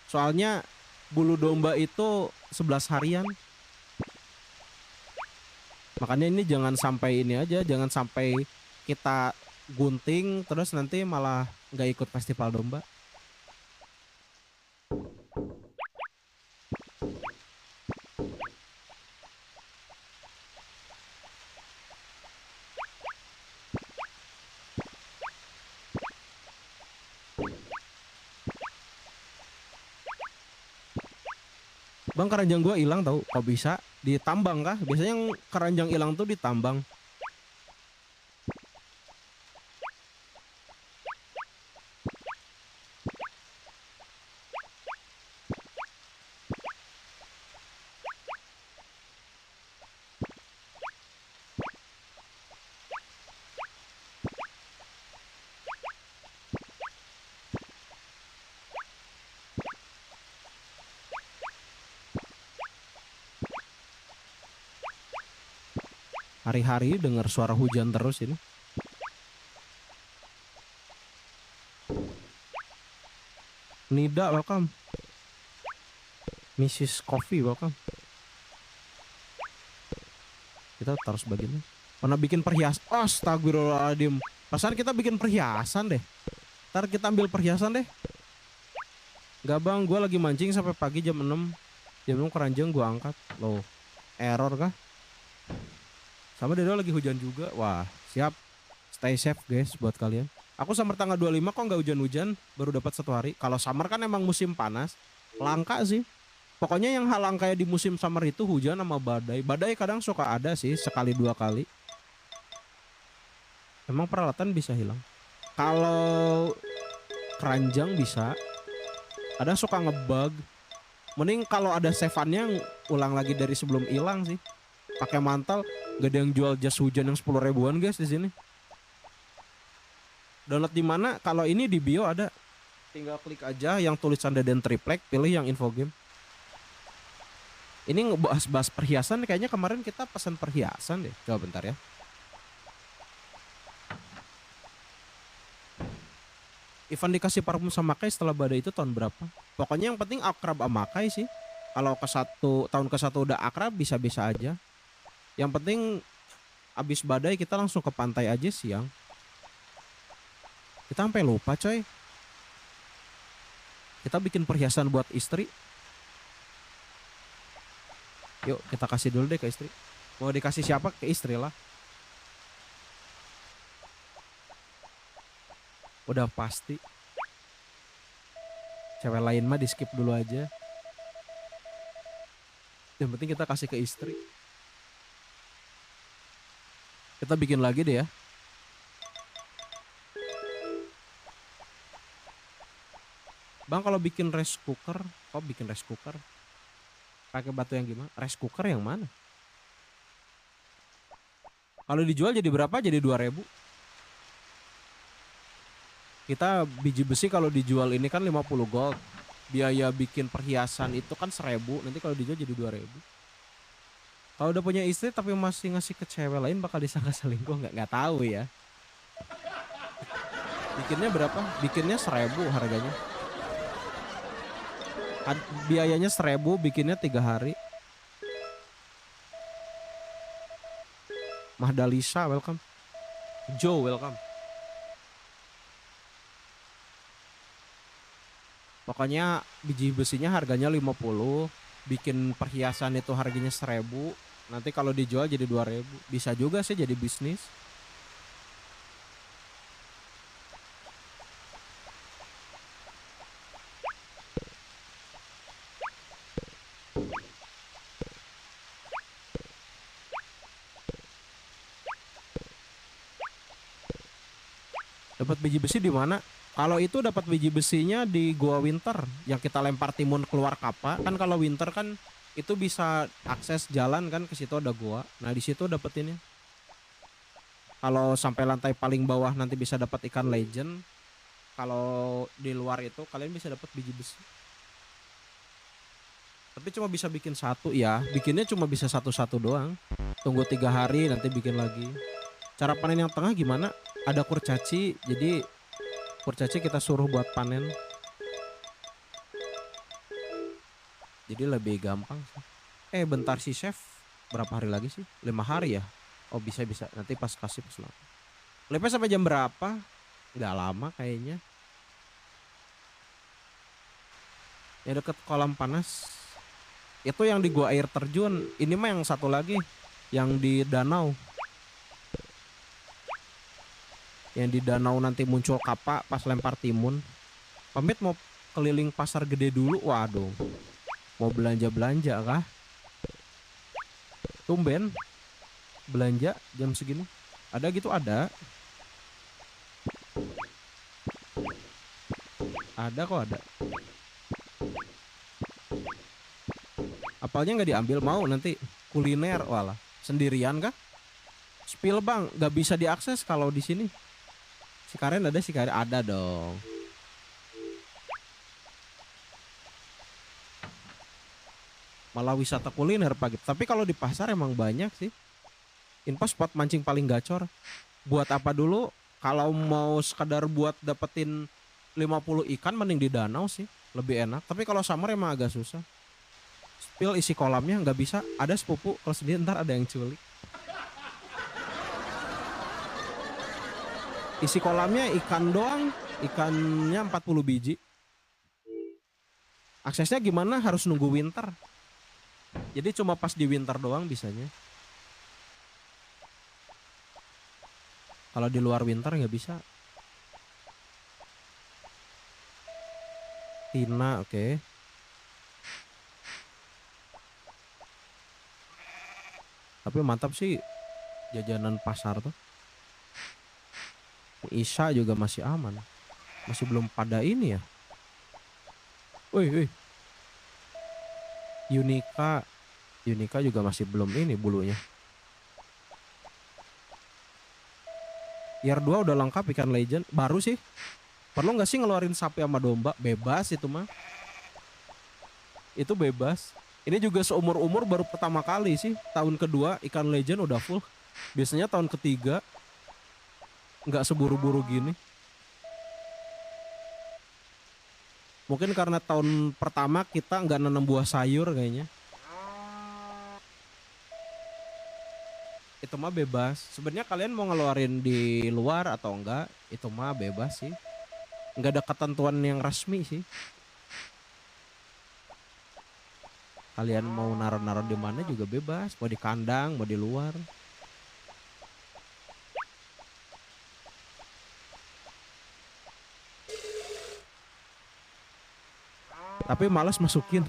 Soalnya bulu domba itu 11 harian. Makanya ini jangan sampai ini aja, jangan sampai kita gunting terus nanti malah nggak ikut festival domba. Bang, keranjang gua hilang tahu. Kok bisa? Ditambang kah? Biasanya yang keranjang hilang tuh ditambang. Hari-hari dengar suara hujan terus ini. Nida welcome. Mrs. Coffee welcome. Kita taruh sebagainya. Pernah bikin perhiasan. Astagfirullahaladzim. Perasaan kita bikin perhiasan deh. Ntar kita ambil perhiasan deh. Gak bang, gue lagi mancing sampai pagi jam 6. Jam 6 keranjang gue angkat. Loh, error kah? Sama Dedo lagi hujan juga. Wah, siap. Stay safe guys buat kalian. Aku summer tanggal 25 kok nggak hujan-hujan, baru dapat 1 hari. Kalau summer kan emang musim panas, langka sih. Pokoknya yang halang kayak di musim summer itu hujan sama badai. Badai kadang suka ada sih, sekali 2 kali. Emang peralatan bisa hilang. Kalau keranjang bisa, kadang suka ngebug. Mending kalau ada save-annya ulang lagi dari sebelum hilang sih. Pakai mantel, gak ada yang jual jas hujan yang 10 ribuan guys di sini. Download di mana? Kalau ini di bio ada. Tinggal klik aja yang tulisan Deden Triplek, pilih yang info game. Ini ngebahas-bahas perhiasan kayaknya kemarin kita pesan perhiasan deh. Coba bentar ya. Ivan dikasih parfum sama Kai setelah badai itu tahun berapa? Pokoknya yang penting akrab sama Kai sih. Kalau tahun ke satu udah akrab bisa-bisa aja. Yang penting abis badai kita langsung ke pantai aja siang. Kita sampai lupa coy. Kita bikin perhiasan buat istri. Yuk kita kasih dulu deh ke istri. Mau dikasih siapa? Ke istri lah. Udah pasti. Cewek lain mah di skip dulu aja. Yang penting kita kasih ke istri. Kita bikin lagi deh ya. Bang kalau bikin rice cooker, kok bikin rice cooker? Pakai batu yang gimana? Rice cooker yang mana? Kalau dijual jadi berapa? Jadi 2.000. Kita biji besi kalau dijual ini kan 50 gold. Biaya bikin perhiasan itu kan 1.000. Nanti kalau dijual jadi 2.000. Kalau udah punya istri tapi masih ngasih ke cewek lain bakal disangka selingkuh nggak tahu ya. Bikinnya berapa? Bikinnya 1.000 harganya. Biayanya 1.000, bikinnya 3 hari. Mahdalisa welcome. Joe welcome. Pokoknya biji besinya harganya 50. Bikin perhiasan itu harganya 1.000. Nanti kalau dijual jadi 2.000. Bisa juga sih jadi bisnis. Dapat biji besi di mana? Kalau itu dapat biji besinya di Gua Winter yang kita lempar timun keluar kapal. Kan kalau Winter kan itu bisa akses jalan kan, ke situ ada gua. Nah, di situ dapetinnya. Kalau sampai lantai paling bawah nanti bisa dapat ikan legend. Kalau di luar itu kalian bisa dapat biji besi. Tapi cuma bisa bikin satu ya. Bikinnya cuma bisa satu-satu doang. Tunggu 3 hari nanti bikin lagi. Cara panen yang tengah gimana? Ada kurcaci, jadi kurcaci kita suruh buat panen. Jadi lebih gampang sih. Bentar si chef. Berapa hari lagi sih? 5 hari ya? Oh bisa. Nanti pas kasih pas lama. Live sampai jam berapa? Nggak lama kayaknya. Yang deket kolam panas. Itu yang di gua air terjun. Ini mah yang satu lagi. Yang di danau. Yang di danau nanti muncul kapak pas lempar timun. Pamit mau keliling pasar gede dulu. Waduh. Mau belanja-belanja kah? Tumben. Belanja jam segini. Ada gitu ada. Ada kok ada. Apalnya nggak diambil mau nanti kuliner walah. Sendirian kah? Spill bang, nggak bisa diakses kalau di sini. Si Karen ada, si Karen ada dong. Malah wisata kuliner pagi. Tapi kalau di pasar emang banyak sih. Info spot mancing paling gacor. Buat apa dulu? Kalau mau sekadar buat dapetin 50 ikan mending di danau sih. Lebih enak. Tapi kalau summer emang agak susah. Spill isi kolamnya nggak bisa. Ada sepupu kalau sendiri ntar ada yang culik. Isi kolamnya ikan doang. Ikannya 40 biji. Aksesnya gimana? Harus nunggu winter. Jadi cuma pas di winter doang bisanya. Kalau di luar winter nggak bisa. Tina, oke. Tapi mantap sih jajanan pasar tuh. Isa juga masih aman. Masih belum pada ini ya. Wih. Unika juga masih belum ini bulunya. Tier 2 udah lengkap ikan legend. Baru sih. Perlu gak sih ngeluarin sapi sama domba? Bebas itu mah. Itu bebas. Ini juga seumur-umur baru pertama kali sih. Tahun kedua ikan legend udah full. Biasanya tahun ketiga. Nggak seburu-buru gini. Mungkin karena tahun pertama kita nggak nanam buah sayur kayaknya. Itu mah bebas. Sebenarnya kalian mau ngeluarin di luar atau enggak, itu mah bebas sih. Nggak ada ketentuan yang resmi sih. Kalian mau naruh-naruh di mana juga bebas. Mau di kandang, mau di luar. Tapi malas masukin.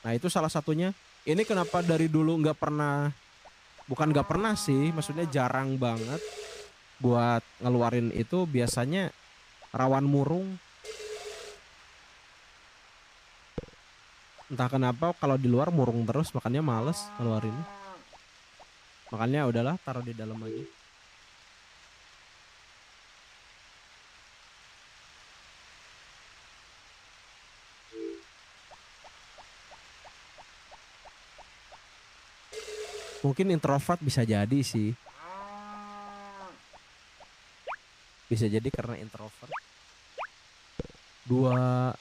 Nah itu salah satunya. Ini kenapa dari dulu nggak pernah, bukan nggak pernah sih, maksudnya jarang banget buat ngeluarin itu. Biasanya rawan murung. Entah kenapa kalau di luar murung terus, makanya males ngeluarin. Makanya udahlah taruh di dalam aja. Mungkin introvert bisa jadi sih. Bisa jadi karena introvert. 2,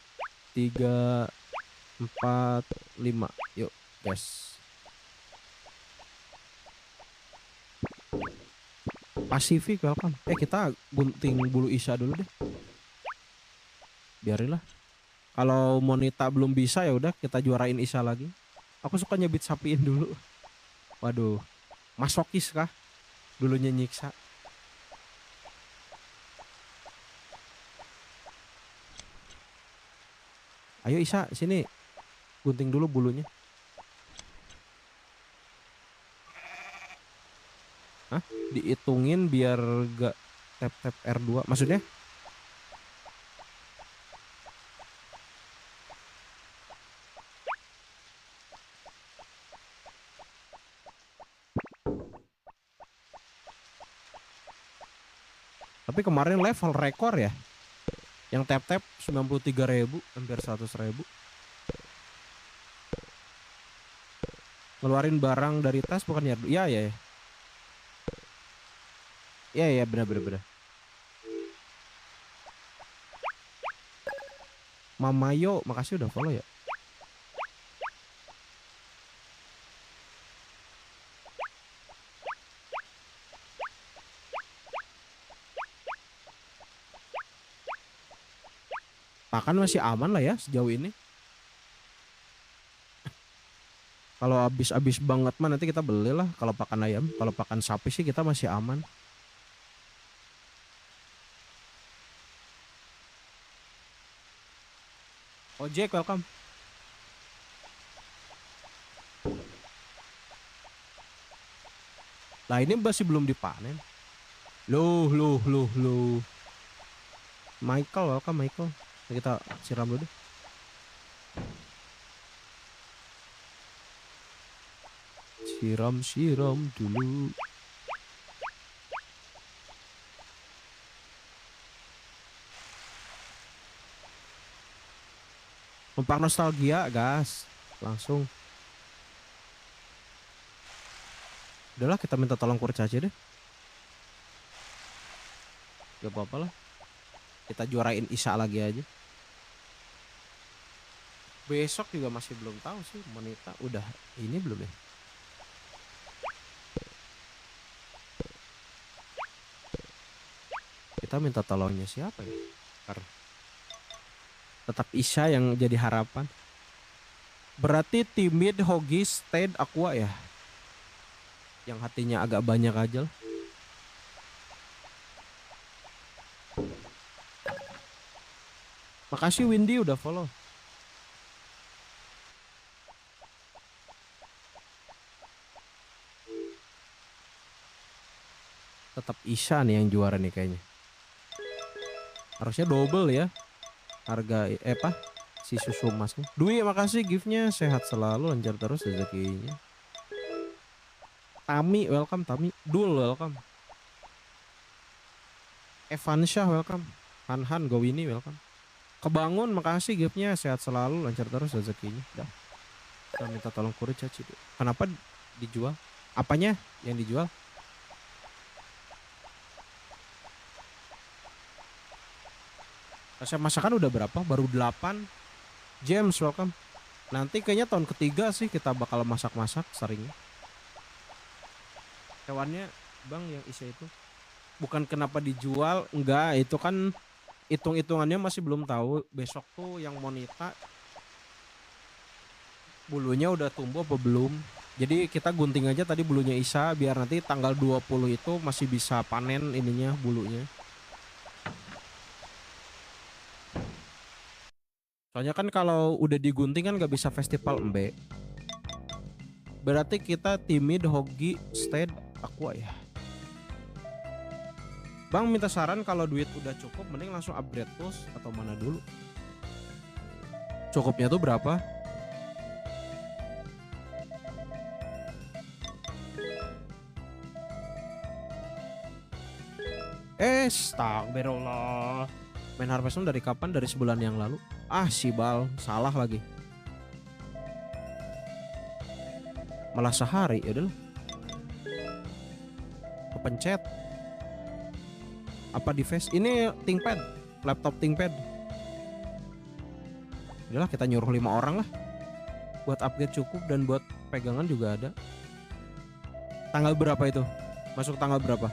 3, 4, 5. Yuk, guys. Pasifik welcome. Kita gunting bulu Isya dulu deh. Biarinlah. Kalau Monita belum bisa ya udah kita juarain Isya lagi. Aku suka nyebit sapiin dulu. Waduh, masokis kah? Dulunya nyiksa. Ayo Isya, sini. Gunting dulu bulunya. Hah? Dihitungin biar gak tap-tap R2. Maksudnya? Tapi kemarin level rekor ya. Yang tap-tap 93.000, hampir 100.000. Ngeluarin barang dari tas bukan ya? Iya ya. Iya ya, benar benar. Mamayo, makasih udah follow ya. Pakan masih aman lah ya sejauh ini. Kalau habis-habis banget mah nanti kita beli lah kalau pakan ayam. Kalau pakan sapi sih kita masih aman. Ojek welcome. Lah ini masih belum dipanen. Loh. Michael welcome Michael. Kita siram dulu deh. Siram dulu. Numpang nostalgia gas. Langsung. Udahlah kita minta tolong kurcaci deh. Gak apa-apa lah. Kita juarain Isya lagi aja. Besok juga masih belum tahu sih. Monita udah ini belum ya? Kita minta tolongnya siapa ya? Tetap Isya yang jadi harapan. Berarti timid, hogis, stead, aqua ya? Yang hatinya agak banyak aja lah. Makasih Windy udah follow. Tetap Isya nih yang juara nih kayaknya. Harusnya double ya. Harga apa? Si susu emasnya. Dwi makasih giftnya. Sehat selalu, lancar terus rezekinya. Tami welcome. Tami Dul welcome. Evansyah welcome. Han Gowini welcome. Kebangun makasih giftnya. Sehat selalu, lancar terus rezekinya. Dah. Kita minta tolong kurir caci. Kenapa dijual? Apanya yang dijual? Resep masakan udah berapa? Baru 8. James welcome. Nanti kayaknya tahun ketiga sih kita bakal masak-masak seringnya. Hewannya bang yang Isya itu bukan kenapa dijual, enggak, itu kan hitung-hitungannya masih belum tahu. Besok tuh yang Monita bulunya udah tumbuh apa belum. Jadi kita gunting aja tadi bulunya Isya biar nanti tanggal 20 itu masih bisa panen ininya bulunya. Soalnya kan kalau udah digunting kan gak bisa festival embe. Berarti kita timid, hogi, stead, aqua ya. Bang minta saran kalau duit udah cukup mending langsung upgrade tools atau mana dulu? Cukupnya tuh berapa? Astagfirullah. Main Harvest Moon dari kapan? Dari sebulan yang lalu. Ah, Sibal, salah lagi. Malah sehari, ya udah. Kepencet. Apa device? Ini ThinkPad, laptop ThinkPad. Udahlah, kita nyuruh 5 orang lah. Buat upgrade cukup dan buat pegangan juga ada. Tanggal berapa itu? Masuk tanggal berapa?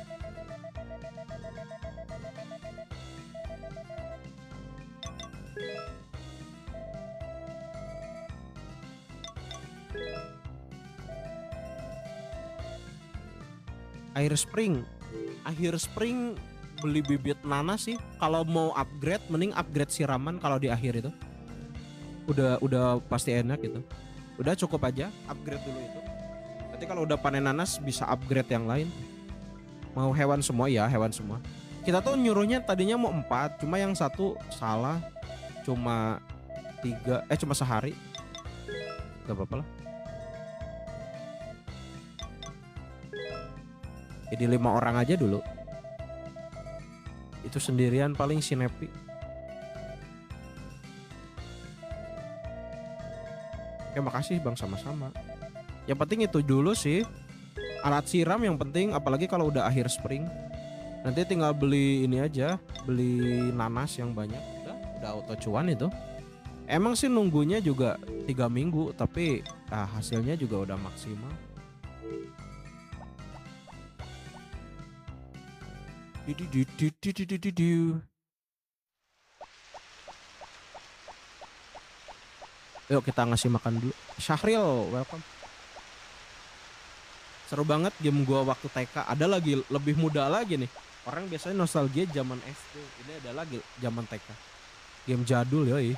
Akhir spring beli bibit nanas sih. Kalau mau upgrade mending upgrade siraman kalau di akhir itu. Udah pasti enak gitu. Udah cukup aja upgrade dulu itu. Nanti kalau udah panen nanas bisa upgrade yang lain. Mau hewan semua ya, hewan semua. Kita tuh nyuruhnya tadinya mau 4, cuma yang satu salah. Cuma 3, cuma sehari. Gak apa-apa lah. Jadi 5 orang aja dulu. Itu sendirian paling si Nepi. Oke, makasih Bang, sama-sama. Yang penting itu dulu sih. Alat siram yang penting, apalagi kalau udah akhir spring. Nanti tinggal beli ini aja, beli nanas yang banyak. Udah auto cuan itu. Emang sih nunggunya juga 3 minggu, tapi hasilnya juga udah maksimal. Yuk kita ngasih makan dulu. Syahril, welcome. Seru banget game gua waktu TK. Ada lagi lebih muda lagi nih. Orang biasanya nostalgia zaman SD. Ini ada lagi zaman TK. Game jadul yoi.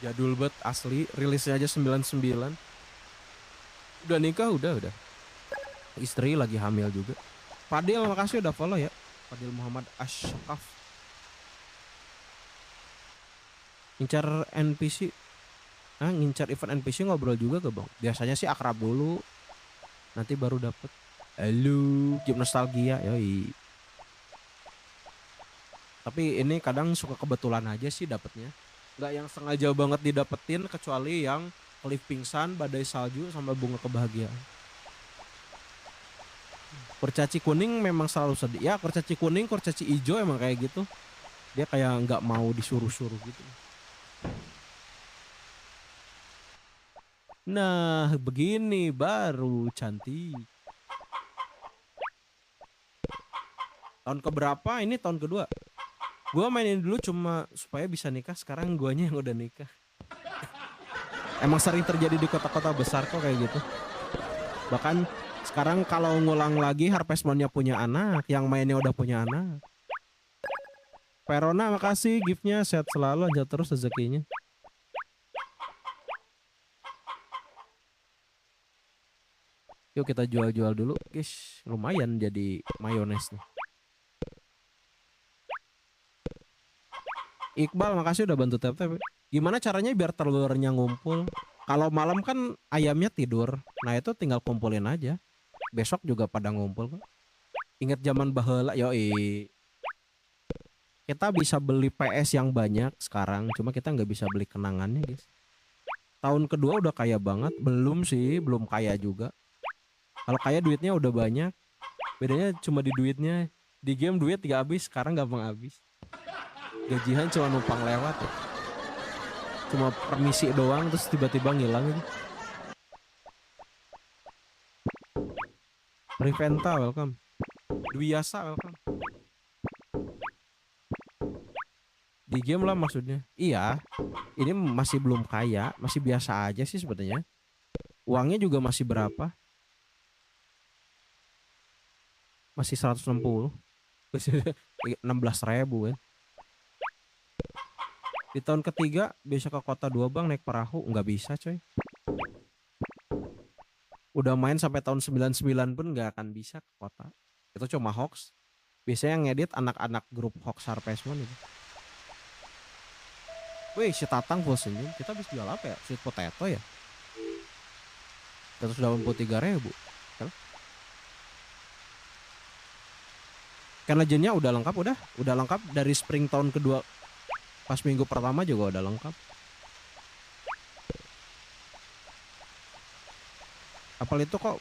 Jadul banget asli. Rilisnya aja 99. Udah nikah, udah. Istri lagi hamil juga. Fadil, makasih udah follow ya. Fadil Muhammad Ashkaf. Ngincar NPC. Ngincar event NPC ngobrol juga gak bang? Biasanya sih akrab dulu. Nanti baru dapet. Halo, game nostalgia, yoi. Tapi ini kadang suka kebetulan aja sih dapetnya. Gak yang sengaja banget didapetin, kecuali yang Cliff pingsan, badai salju, sama bunga kebahagiaan. Kurcaci kuning memang selalu sedih. Ya kurcaci kuning, kurcaci hijau emang kayak gitu. Dia kayak nggak mau disuruh-suruh gitu. Nah begini baru cantik. Tahun keberapa? Ini tahun kedua. Gua mainin dulu cuma supaya bisa nikah. Sekarang guanya yang udah nikah. Emang sering terjadi di kota-kota besar kok kayak gitu. Bahkan sekarang kalau ngulang lagi Harvest Moon-nya punya anak, yang mainnya udah punya anak. Verona makasih giftnya, sehat selalu aja terus rezekinya. Yuk kita jual-jual dulu guys, lumayan jadi mayones nih. Iqbal makasih udah bantu tap-tap. Gimana caranya biar telurnya ngumpul? Kalau malam kan ayamnya tidur, nah itu tinggal kumpulin aja. Besok juga pada ngumpul kok. Ingat zaman baheula, yoi. Kita bisa beli PS yang banyak sekarang, cuma kita nggak bisa beli kenangannya guys. Tahun kedua udah kaya banget, belum sih, belum kaya juga. Kalau kaya duitnya udah banyak, bedanya cuma di duitnya. Di game duit gak habis, sekarang gampang habis. Gajian cuma numpang lewat ya. Cuma permisi doang terus tiba-tiba ngilang gitu. Preventa welcome. Dwiasa welcome. Di game lah maksudnya. Iya. Ini masih belum kaya, masih biasa aja sih sebetulnya. Uangnya juga masih berapa? Masih 160. 16.000 kan. Di tahun ketiga bisa ke kota 2 bang naik perahu, nggak bisa coy. Udah main sampai tahun 99 pun nggak akan bisa ke kota. Itu cuma hoax. Biasanya yang ngedit anak-anak grup hoax Harvest Moon itu. Wih, si Tatang full senyum. Kita habis jual apa ya? Sweet potato ya? 183.000. Kan legendnya udah lengkap, udah lengkap dari spring tahun kedua. Pas minggu pertama juga udah lengkap. Apal itu kok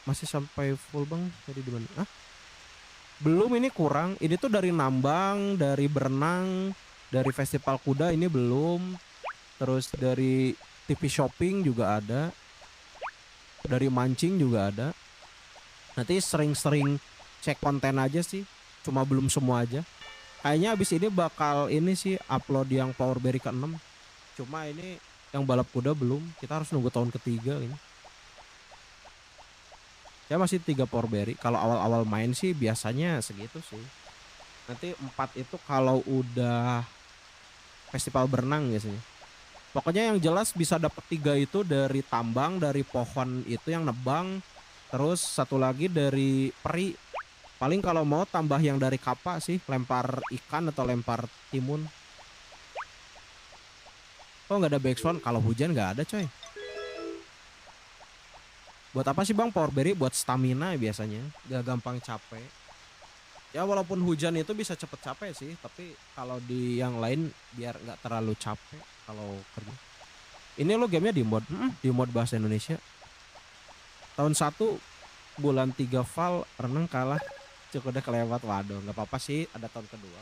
masih sampai full bang? Tadi di mana? Ah, belum, ini kurang. Ini tuh dari nambang, dari berenang, dari festival kuda ini belum. Terus dari TV shopping juga ada. Dari mancing juga ada. Nanti sering-sering cek konten aja sih. Cuma belum semua aja. Kayaknya abis ini bakal ini sih upload yang Power Berry ke-6. Cuma ini yang balap kuda belum. Kita harus nunggu tahun ketiga ini. Ya masih 3 Power Berry. Kalau awal-awal main sih biasanya segitu sih. Nanti 4 itu kalau udah festival berenang biasanya. Pokoknya yang jelas bisa dapet 3 itu dari tambang, dari pohon itu yang nebang. Terus satu lagi dari peri. Paling kalau mau tambah yang dari kapa sih, lempar ikan atau lempar timun. Oh nggak ada backsound, kalau hujan nggak ada coy. Buat apa sih bang Power Berry? Buat stamina biasanya, gak gampang capek. Ya walaupun hujan itu bisa cepet capek sih, tapi kalau di yang lain biar nggak terlalu capek kalau kerja. Ini lo gamenya di mod bahasa Indonesia. Tahun 1 bulan 3 Val renang kalah, cukup udah kelewat. Waduh nggak apa-apa sih, ada tahun kedua.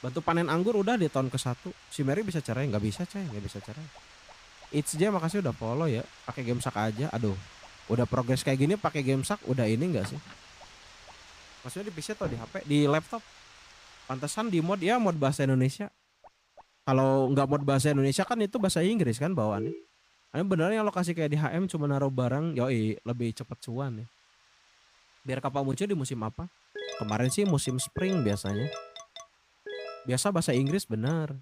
Bantu panen anggur udah di tahun ke-1. Si Mary bisa cerai? Nggak bisa coy, nggak bisa cerai. It's J makasih udah follow ya. Pakai Gamesak aja. Aduh. Udah progres kayak gini pakai Gamesak udah ini enggak sih? Maksudnya di PC atau di HP? Di laptop. Pantesan di mod ya mod bahasa Indonesia. Kalau nggak mod bahasa Indonesia kan itu bahasa Inggris kan bawaannya. Ini benernya lokasi kayak di HM cuma naruh barang, yoi lebih cepet cuan ya. Biar kapal muncul di musim apa? Kemarin sih musim spring biasanya. Biasa bahasa Inggris bener.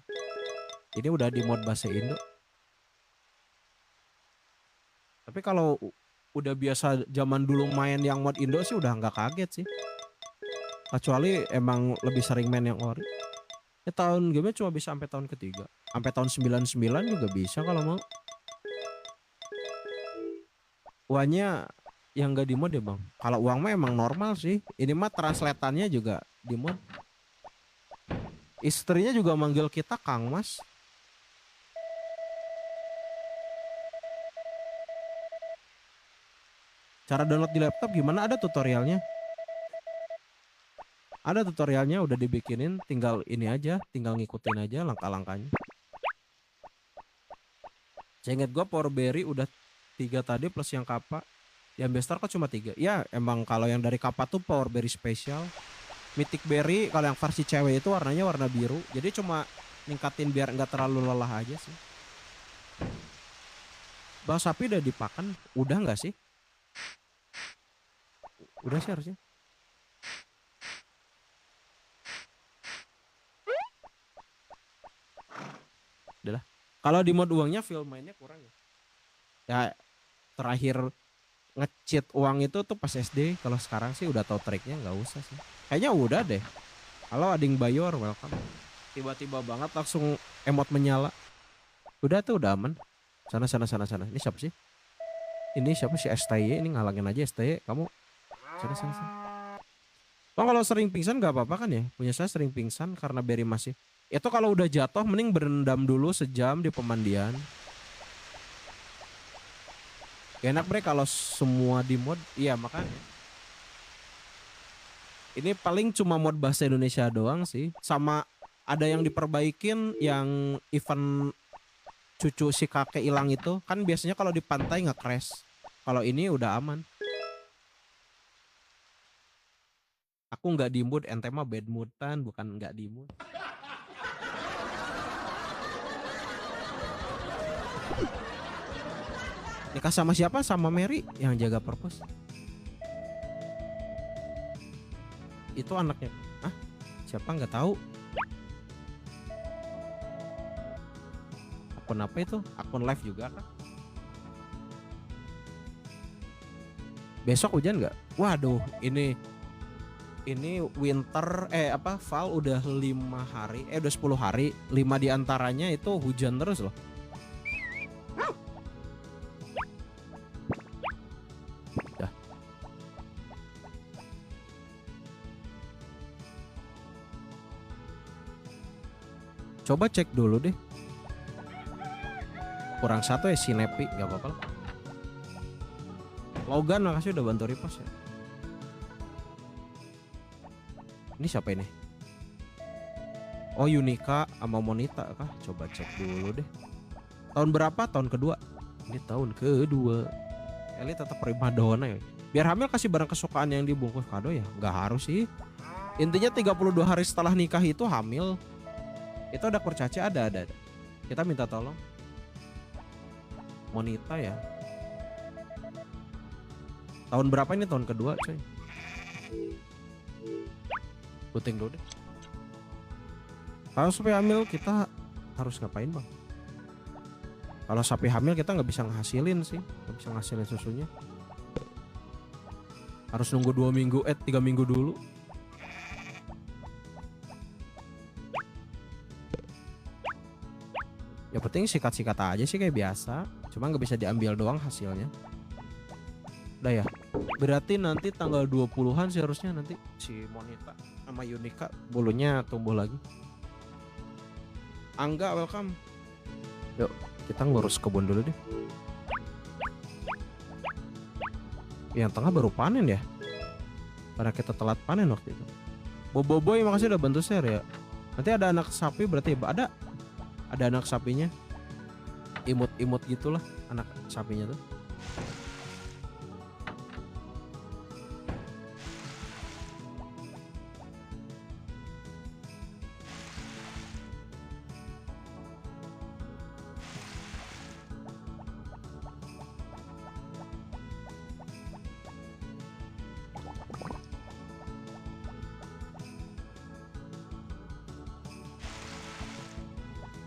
Ini udah di mod bahasa Indo. Tapi kalau udah biasa zaman dulu main yang mod Indo sih udah nggak kaget sih. Kecuali emang lebih sering main yang ori. Ya tahun game cuma bisa sampai tahun ketiga. Sampai tahun 99 juga bisa kalau mau. Uangnya yang nggak di mod ya bang. Kalau uang mah emang normal sih. Ini mah translatannya juga di mod. Istrinya juga manggil kita Kang Mas. Cara download di laptop gimana? Ada tutorialnya. Ada tutorialnya udah dibikinin. Tinggal ini aja. Tinggal ngikutin aja langkah-langkahnya. Saya inget gue Power Berry udah 3 tadi plus yang Kappa. Yang Bestar kok cuma 3. Ya emang kalau yang dari Kappa tuh Power Berry spesial. Mythic Berry kalau yang versi cewek itu warnanya warna biru. Jadi cuma ningkatin biar nggak terlalu lelah aja sih. Bang sapi udah dipakan? Udah nggak sih? Udah sih harusnya. Udah lah. Kalau di mod uangnya feel mainnya kurang ya. Ya terakhir nge-cheat uang itu tuh pas SD. Kalau sekarang sih udah tahu triknya nggak usah sih. Kayaknya udah deh. Halo Ading Bayor, welcome. Tiba-tiba banget langsung emot menyala. Udah tuh udah aman. Sana sana sana sana. Ini siapa sih? Ini siapa sih STY? Ini ngalangin aja STY. Kamu sana sana sana. Bang kalau sering pingsan gak apa-apa kan ya? Punya saya sering pingsan karena Berry masih. Itu kalau udah jatuh mending berendam dulu sejam di pemandian. Gak enak bre kalau semua di mod. Iya makanya. Ini paling cuma mod bahasa Indonesia doang sih. Sama ada yang diperbaikin yang event cucu si kakek hilang itu. Kan biasanya kalau di pantai nge-crash. Kalau ini udah aman. Aku nggak di mood, ente mah bad moodan, bukan nggak di mood. Nikah sama siapa? Sama Mary yang jaga purpose. Itu anaknya. Hah? Siapa nggak tahu? Akun apa itu? Akun live juga kan? Besok hujan nggak? Waduh, ini Ini winter fall udah 5 hari, udah 10 hari, 5 diantaranya itu hujan terus loh. Dah. Coba cek dulu deh. Kurang satu ya si Nepi, gak apa-apa lah. Logan makasih udah bantu repost ya. Ini siapa ini? Oh Yunika sama Monita kah? Coba cek dulu deh. Tahun berapa? Tahun kedua. Ini tahun kedua. Eli tetap primadona ya. Biar hamil kasih barang kesukaan yang dibungkus kado ya. Gak harus sih. Intinya 32 hari setelah nikah itu hamil. Itu ada kurcaci ada. Kita minta tolong. Monita ya. Tahun berapa ini? Tahun kedua coy. Puting dulu deh. Kalau sapi hamil kita harus ngapain bang? Kalau sapi hamil kita nggak bisa ngehasilin sih, nggak bisa ngasilin susunya. Harus nunggu 3 minggu dulu. Ya penting sikat-sikat aja sih kayak biasa. Cuma nggak bisa diambil doang hasilnya. Udah ya. Berarti nanti tanggal 20-an sih harusnya nanti si Monita sama Yunika bulunya tumbuh lagi. Angga welcome. Yuk kita ngurus kebun dulu deh. Yang tengah baru panen ya. Karena kita telat panen waktu itu. Boboiboy makasih udah bantu share ya. Nanti ada anak sapi berarti ada anak sapinya. Imut-imut gitulah anak sapinya tuh.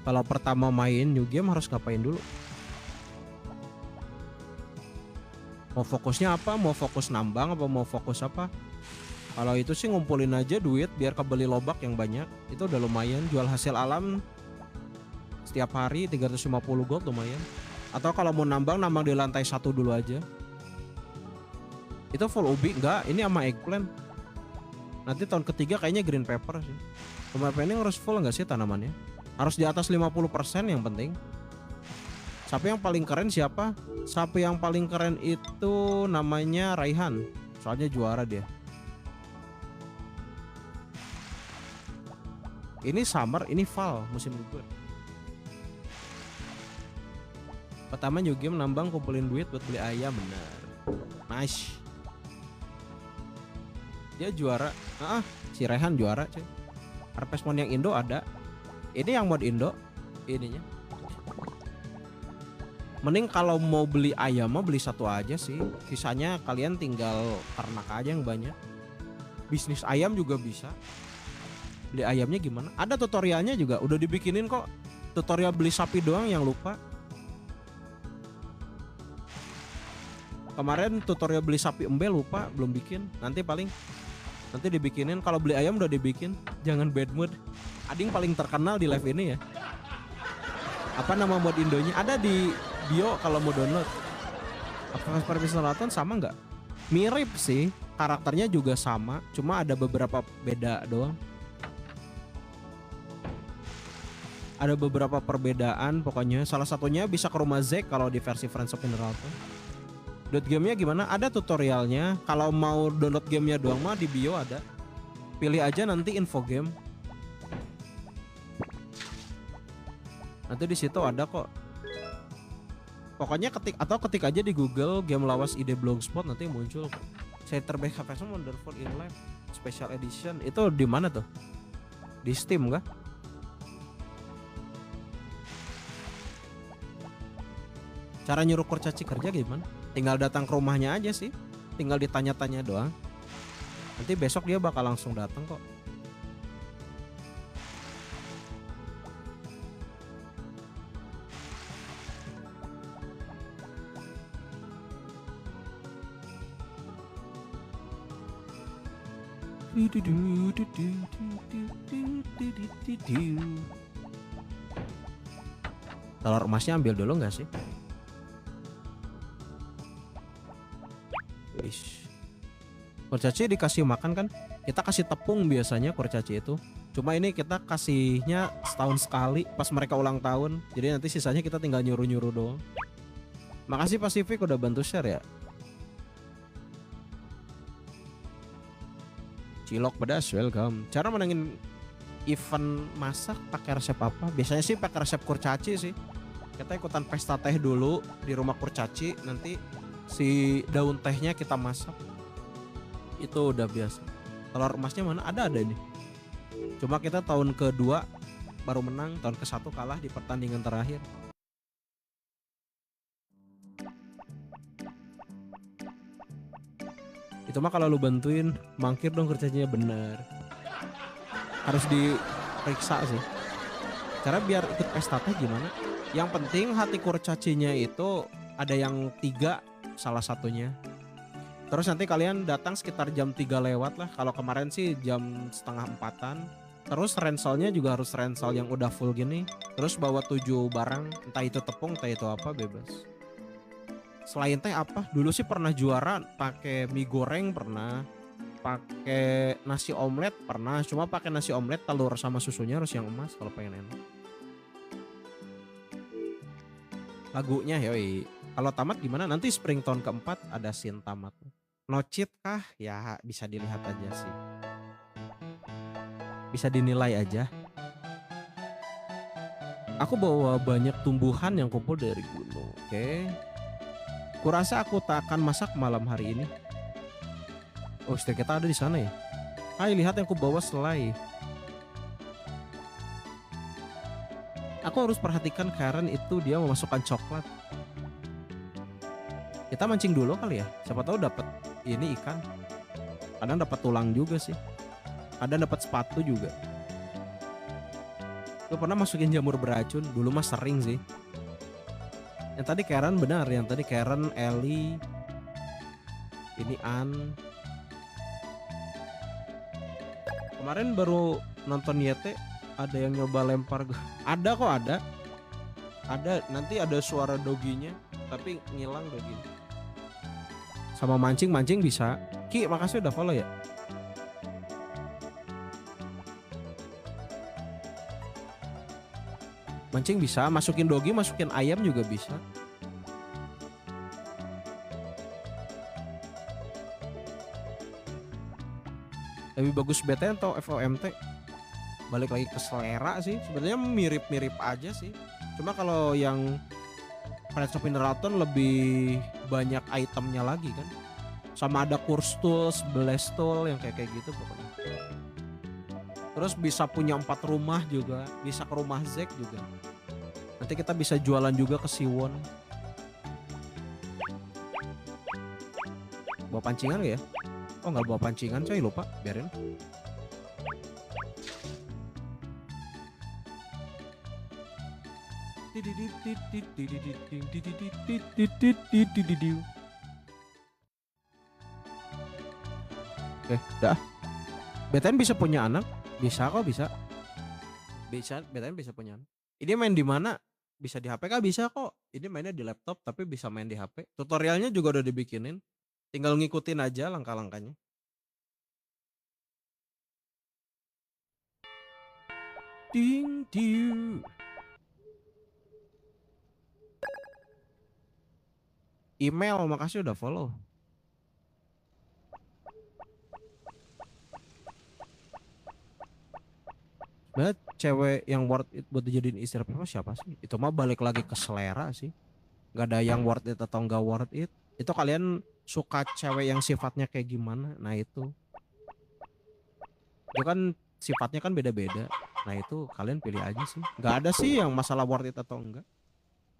Kalau pertama main new game harus ngapain dulu? Mau fokusnya apa? Mau fokus nambang apa mau fokus apa? Kalau itu sih ngumpulin aja duit biar kebeli lobak yang banyak. Itu udah lumayan. Jual hasil alam setiap hari 350 gold lumayan. Atau kalau mau nambang di lantai 1 dulu aja. Itu full ubi enggak? Ini sama eggplant. Nanti tahun ketiga kayaknya green pepper sih. Kemarin ini harus full enggak sih tanamannya? Harus di atas 50% yang penting. Sapi yang paling keren siapa? Sapi yang paling keren itu namanya Raihan. Soalnya juara dia. Ini summer, ini fall, musim gugur. Pertama new game nambang kumpulin duit buat beli ayam, bener. Nice. Dia juara. Si Raihan juara, cuy. Harvest Moon yang Indo ada. Ini yang mod Indo ininya. Mending kalau mau beli ayam mau beli satu aja sih. Sisanya kalian tinggal ternak aja yang banyak. Bisnis ayam juga bisa. Beli ayamnya gimana? Ada tutorialnya juga. Udah dibikinin kok. Tutorial beli sapi doang yang lupa. Kemarin tutorial beli sapi embe lupa belum bikin. Nanti dibikinin. Kalau beli ayam udah dibikin. Jangan bad mood. Ading paling terkenal di live ini ya. Apa nama mod Indonya? Ada di bio kalau mau download. Apakah Supervision Marathon sama nggak? Mirip sih. Karakternya juga sama. Cuma ada beberapa beda doang. Ada beberapa perbedaan pokoknya. Salah satunya bisa ke rumah Zack kalau di versi Friends of Marathon. Download gamenya gimana? Ada tutorialnya. Kalau mau download gamenya doang mah di bio ada. Pilih aja nanti info game. Nanti di situ ada kok. Pokoknya ketik aja di Google game lawas ide blogspot nanti muncul. Saya terbaik version Wonderful in Life Special Edition itu di mana tuh? Di Steam kah? Cara nyuruh kurcaci kerja gimana? Tinggal datang ke rumahnya aja sih. Tinggal ditanya-tanya doang. Nanti besok dia bakal langsung datang kok. Telur emasnya ambil dulu nggak sih? Wish. Kurcaci dikasih makan kan? Kita kasih tepung biasanya kurcaci itu. Cuma ini kita kasihnya setahun sekali pas mereka ulang tahun. Jadi nanti sisanya kita tinggal nyuruh-nyuruh doang. Makasih Pasifik udah bantu share ya. Cilok pedas, welcome. Cara menangin event masak pakai resep apa? Biasanya sih pakai resep kurcaci sih. Kita ikutan pesta teh dulu di rumah kurcaci, nanti si daun tehnya kita masak. Itu udah biasa. Telur emasnya mana? Ada nih. Cuma kita tahun kedua baru menang, tahun ke-1 kalah di pertandingan terakhir. Itu mah kalau lu bantuin, mangkir dong kerjanya bener. Harus diperiksa sih. Cara biar ikut pesta teh gimana? Yang penting hati kurcacinya itu ada yang 3 salah satunya. Terus nanti kalian datang sekitar jam 3 lewat lah. Kalau kemarin sih jam setengah 4-an. Terus rensalnya juga harus rensal yang udah full gini. Terus bawa 7 barang, entah itu tepung, entah itu apa, bebas. Selain teh apa? Dulu sih pernah juara pakai mie goreng pernah. Pakai nasi omelet pernah. Cuma pakai nasi omelet telur sama susunya harus yang emas kalau pengen enak. Lagunya yoi. Kalau tamat gimana? Nanti spring tahun keempat ada scene tamat. No cheat kah? Ya bisa dilihat aja sih. Bisa dinilai aja. Aku bawa banyak tumbuhan yang kumpul dari gunung. Oke. Kurasa aku tak akan masak malam hari ini. Oh, istri kita ada di sana ya. Hai, lihat yang kubawa selai. Aku harus perhatikan Karen itu dia memasukkan coklat. Kita mancing dulu kali ya. Siapa tahu dapat ini ikan. Kadang dapat tulang juga sih. Kadang dapat sepatu juga. Gue pernah masukin jamur beracun. Dulu mah sering sih. Yang tadi Karen benar. Yang tadi Karen, Ellie. Ini Ann. Kemarin baru nonton YT. Ada yang nyoba lempar. Ada kok ada. Ada. Nanti ada suara doginya. Tapi ngilang doginya. Sama mancing bisa. Ki, makasih udah follow ya. Mancing bisa, masukin dogi, masukin ayam juga bisa. Lebih bagus BTN atau FOMT? Balik lagi ke selera sih. Sebenarnya mirip-mirip aja sih. Cuma kalau yang Friends of Ineraton lebih banyak itemnya lagi kan. Sama ada Curse Tools, Blast Tool yang kayak gitu pokoknya. Terus bisa punya 4 rumah juga. Bisa ke rumah Zack juga. Nanti kita bisa jualan juga ke Siwon. Bawa pancingan gak ya? Oh gak bawa pancingan coy, lupa. Biarin. Dah. BTN bisa punya anak? Bisa kok, bisa. Bisa, BTN bisa punya anak. Ini main di mana? Bisa di HP kah? Bisa kok. Ini mainnya di laptop tapi bisa main di HP. Tutorialnya juga udah dibikinin. Tinggal ngikutin aja langkah-langkahnya. Ding diu. Email, makasih udah follow. Sebenarnya cewek yang worth it buat dijadiin istri apa siapa sih? Itu mah balik lagi ke selera sih. Gak ada yang worth it atau gak worth it. Itu kalian suka cewek yang sifatnya kayak gimana? Nah itu kan sifatnya kan beda-beda. Nah itu kalian pilih aja sih. Gak ada sih yang masalah worth it atau enggak.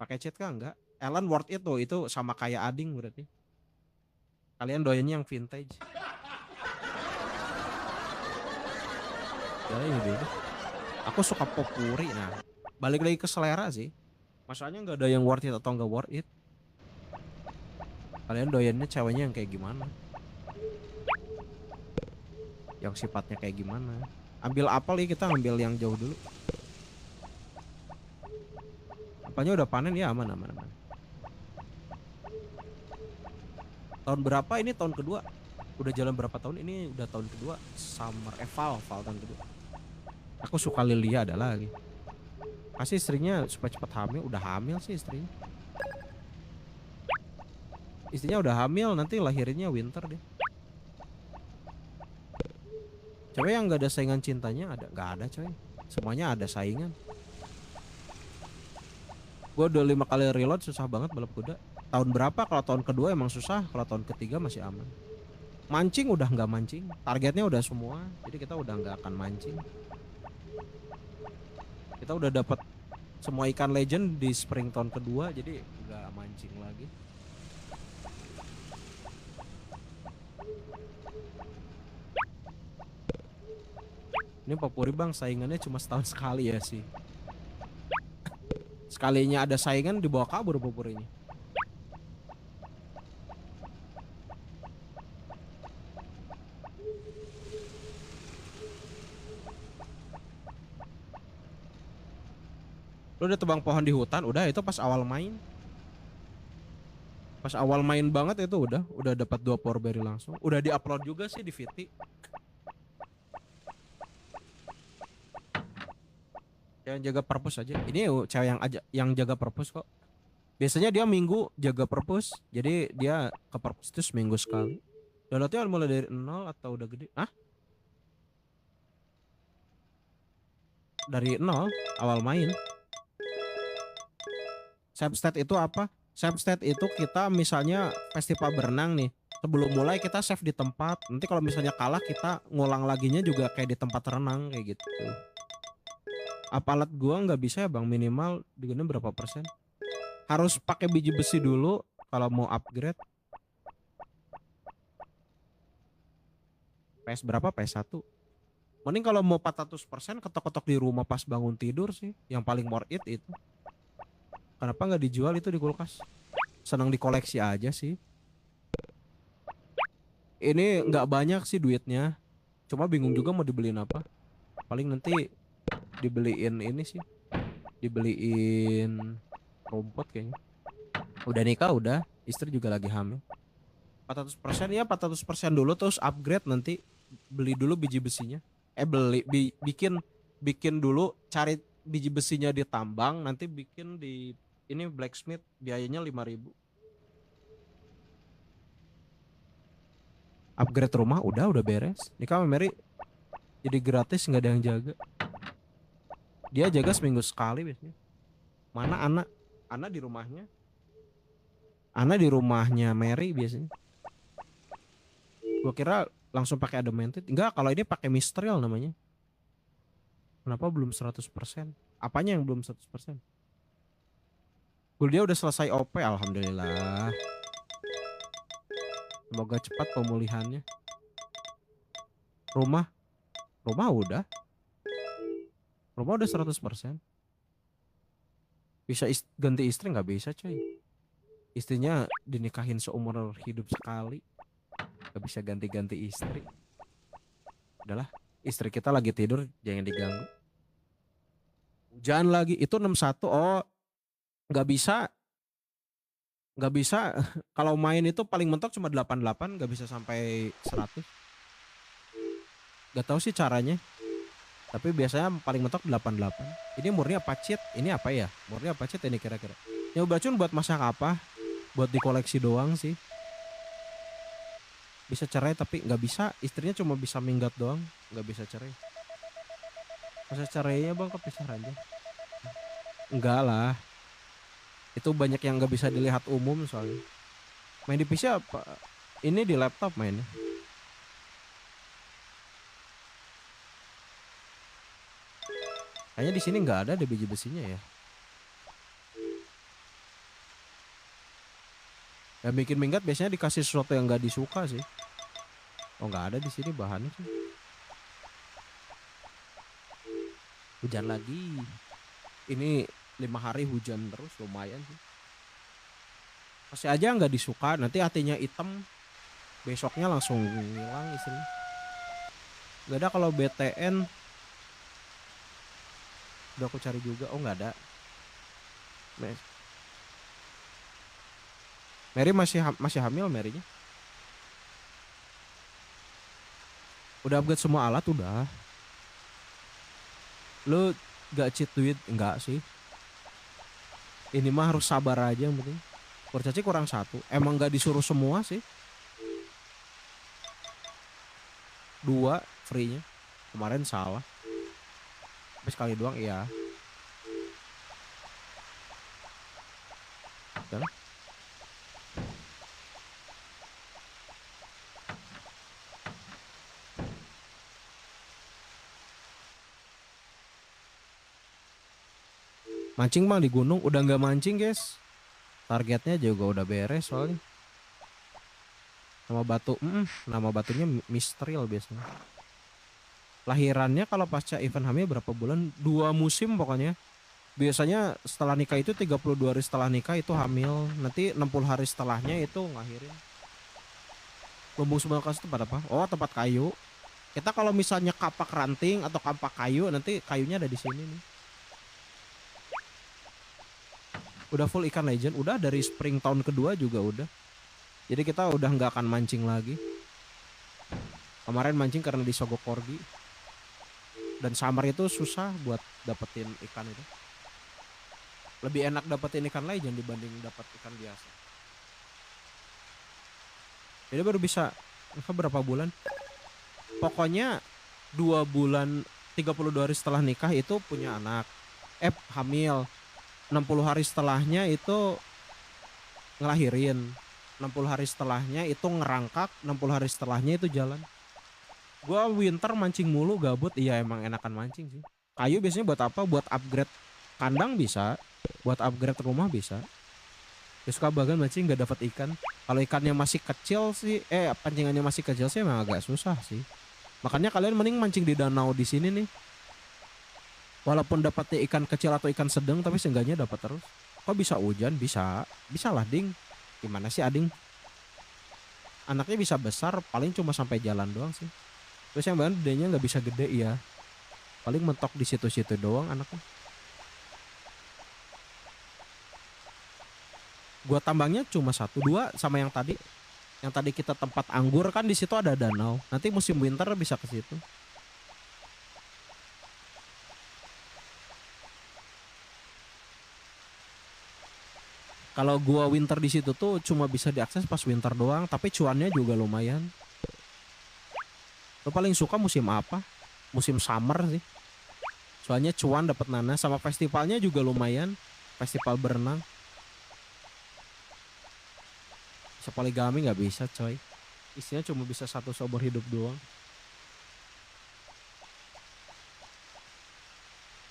Pakai chat kah? Enggak. Ellen worth it tuh. Itu sama kayak Ading berarti. Kalian doyannya yang vintage. Ya ini beda. Aku suka popuri. Nah balik lagi ke selera sih. Masalahnya gak ada yang worth it atau gak worth it. Kalian doyannya ceweknya yang kayak gimana? yang sifatnya kayak gimana. Ambil apel ya, kita ambil yang jauh dulu. Apanya udah panen ya, aman aman aman. Tahun berapa ini? Tahun kedua. Udah jalan berapa tahun ini? Udah tahun kedua. Summer Val tahun kedua. Aku suka Lilia ada lagi. Kasih istrinya supaya cepat hamil. Udah hamil sih istrinya. Istrinya udah hamil, nanti lahirinnya winter deh. Cewek yang gak ada saingan cintanya ada? Gak ada coy. Semuanya ada saingan. Gue udah 5 kali reload, susah banget balap kuda. Tahun berapa? Kalau tahun kedua emang susah. Kalau tahun ketiga masih aman. Mancing udah nggak mancing. Targetnya udah semua. Jadi kita udah nggak akan mancing. Kita udah dapat semua ikan legend di spring tahun kedua. Jadi nggak mancing lagi. Ini Popuri bang, saingannya cuma setahun sekali ya sih. Sekalinya ada saingan dibawa kabur Popurinya. Lu udah tebang pohon di hutan, udah itu pas awal main. Pas awal main banget itu udah dapat 2 power berry langsung. Udah diupload juga sih di VT. Yang jaga purpose aja. Ini cewek yang jaga purpose kok. Biasanya dia minggu jaga purpose. Jadi dia ke purpose itu seminggu sekali. Downloadnya mulai dari 0 atau udah gede? Ah? Dari 0 awal main. Save state itu apa? Save state itu kita misalnya festival berenang nih. Sebelum mulai kita save di tempat. Nanti kalau misalnya kalah kita ngulang laginya juga kayak di tempat renang kayak gitu. Apalat gua nggak bisa ya bang, minimal digunakan berapa persen? Harus pakai biji besi dulu kalau mau upgrade. PS berapa? PS1. Mending kalau mau 400% ketok-ketok di rumah pas bangun tidur sih. Yang paling worth it itu. Kenapa nggak dijual itu di kulkas? Senang dikoleksi aja sih. Ini nggak banyak sih duitnya. Cuma bingung juga mau dibeliin apa. Paling nanti dibeliin ini sih. Dibeliin rumput kayaknya. Udah nikah udah. Istri juga lagi hamil. 400% ya 400% dulu terus upgrade nanti. Beli dulu biji besinya. Bikin dulu, cari biji besinya di tambang, nanti bikin di ini blacksmith, biayanya 5.000. Upgrade rumah udah beres. Nikah sama Mary jadi gratis, nggak ada yang jaga. Dia jaga seminggu sekali biasanya. Mana anak? Anak di rumahnya. Anak di rumahnya Mary biasanya. Gua kira langsung pakai adamantite. Enggak, kalau ini pakai Mistral namanya. Kenapa belum 100%? Apanya yang belum 100%? Dia udah selesai OP, alhamdulillah. Semoga cepat pemulihannya. Rumah, rumah udah. Rumah udah 100%. Bisa ganti istri nggak bisa coy. Istrinya dinikahin seumur hidup sekali. Gak bisa ganti-ganti istri. Udahlah, istri kita lagi tidur, jangan diganggu. Hujan lagi, itu 61. Oh, nggak bisa. Nggak bisa. Kalau main itu paling mentok cuma 88, nggak bisa sampai 100. Gak tahu sih caranya. Tapi biasanya paling mentok 88. Ini murni apa cheat? Ini apa ya? Murni apa cheat ini kira-kira? Nyawa bacun buat masak apa? Buat dikoleksi doang sih. Bisa cerai tapi nggak bisa. Istrinya cuma bisa minggat doang. Nggak bisa cerai. Masa cerainya bang kepisah aja? Enggak lah. Itu banyak yang nggak bisa dilihat umum soalnya. Main di PC apa? Ini di laptop mainnya. Kayaknya di sini nggak ada deh biji besinya ya. Yang bikin minggat biasanya dikasih sesuatu yang nggak disuka sih. Oh nggak ada di sini bahannya sih. Hujan lagi. Ini 5 hari hujan terus lumayan sih. Masih aja nggak disuka. Nanti hatinya hitam. Besoknya langsung hilang istrinya. Gak ada kalau BTN. Udah aku cari juga. Oh nggak ada. Mary masih hamil Marynya. Udah upgrade semua alat udah. Lu gak cheat duit enggak sih? Ini mah harus sabar aja yang penting. Kurcaci kurang satu. Emang gak disuruh semua sih. 2 free-nya. Kemarin salah. Tapi sekali doang iya. Udah lah. Mancing bang di gunung udah nggak mancing guys. Targetnya juga udah beres soalnya. Nama batunya Mistral biasanya. Lahirannya kalau pasca event hamil berapa bulan? 2 musim pokoknya. Biasanya setelah nikah itu 32 hari setelah nikah itu hamil. Nanti 60 hari setelahnya itu ngelahirin. Lumbung Sumber Kas itu tempat apa? Oh tempat kayu. Kita kalau misalnya kapak ranting atau kapak kayu nanti kayunya ada di sini nih. Udah full ikan legend, udah dari spring tahun kedua juga udah. Jadi kita udah nggak akan mancing lagi. Kemarin mancing karena disogok korgi. Dan summer itu susah buat dapetin ikan itu. Lebih enak dapetin ikan legend dibanding dapat ikan biasa. Jadi baru bisa berapa bulan? Pokoknya 2 bulan 32 hari setelah nikah itu punya anak. Hamil. 60 hari setelahnya itu ngelahirin. 60 hari setelahnya itu ngerangkak. 60 hari setelahnya itu jalan. Gua winter mancing mulu gabut. Iya emang enakan mancing sih. Kayu biasanya buat apa? Buat upgrade kandang bisa. Buat upgrade rumah bisa. Ya suka bagan mancing gak dapat ikan. Kalau ikannya masih kecil sih, pancingannya masih kecil sih emang agak susah sih. Makanya kalian mending mancing di danau di sini nih. Walaupun dapatnya ikan kecil atau ikan sedang, tapi seenggaknya dapat terus. Kok bisa hujan? Bisa lah ding. Gimana sih ading? Anaknya bisa besar, paling cuma sampai jalan doang sih. Terus yang bahan gedenya nggak bisa gede ya. Paling mentok di situ-situ doang anaknya. Gua tambangnya cuma 1-2 sama yang tadi. Yang tadi kita tempat anggur kan di situ ada danau. Nanti musim winter bisa ke situ. Kalau gua winter di situ tuh cuma bisa diakses pas winter doang, tapi cuannya juga lumayan. Lo paling suka musim apa? Musim summer sih. Soalnya cuan dapat nanas sama festivalnya juga lumayan. Festival berenang. Sepoligami nggak bisa coy. Isinya cuma bisa 1 seumur hidup doang.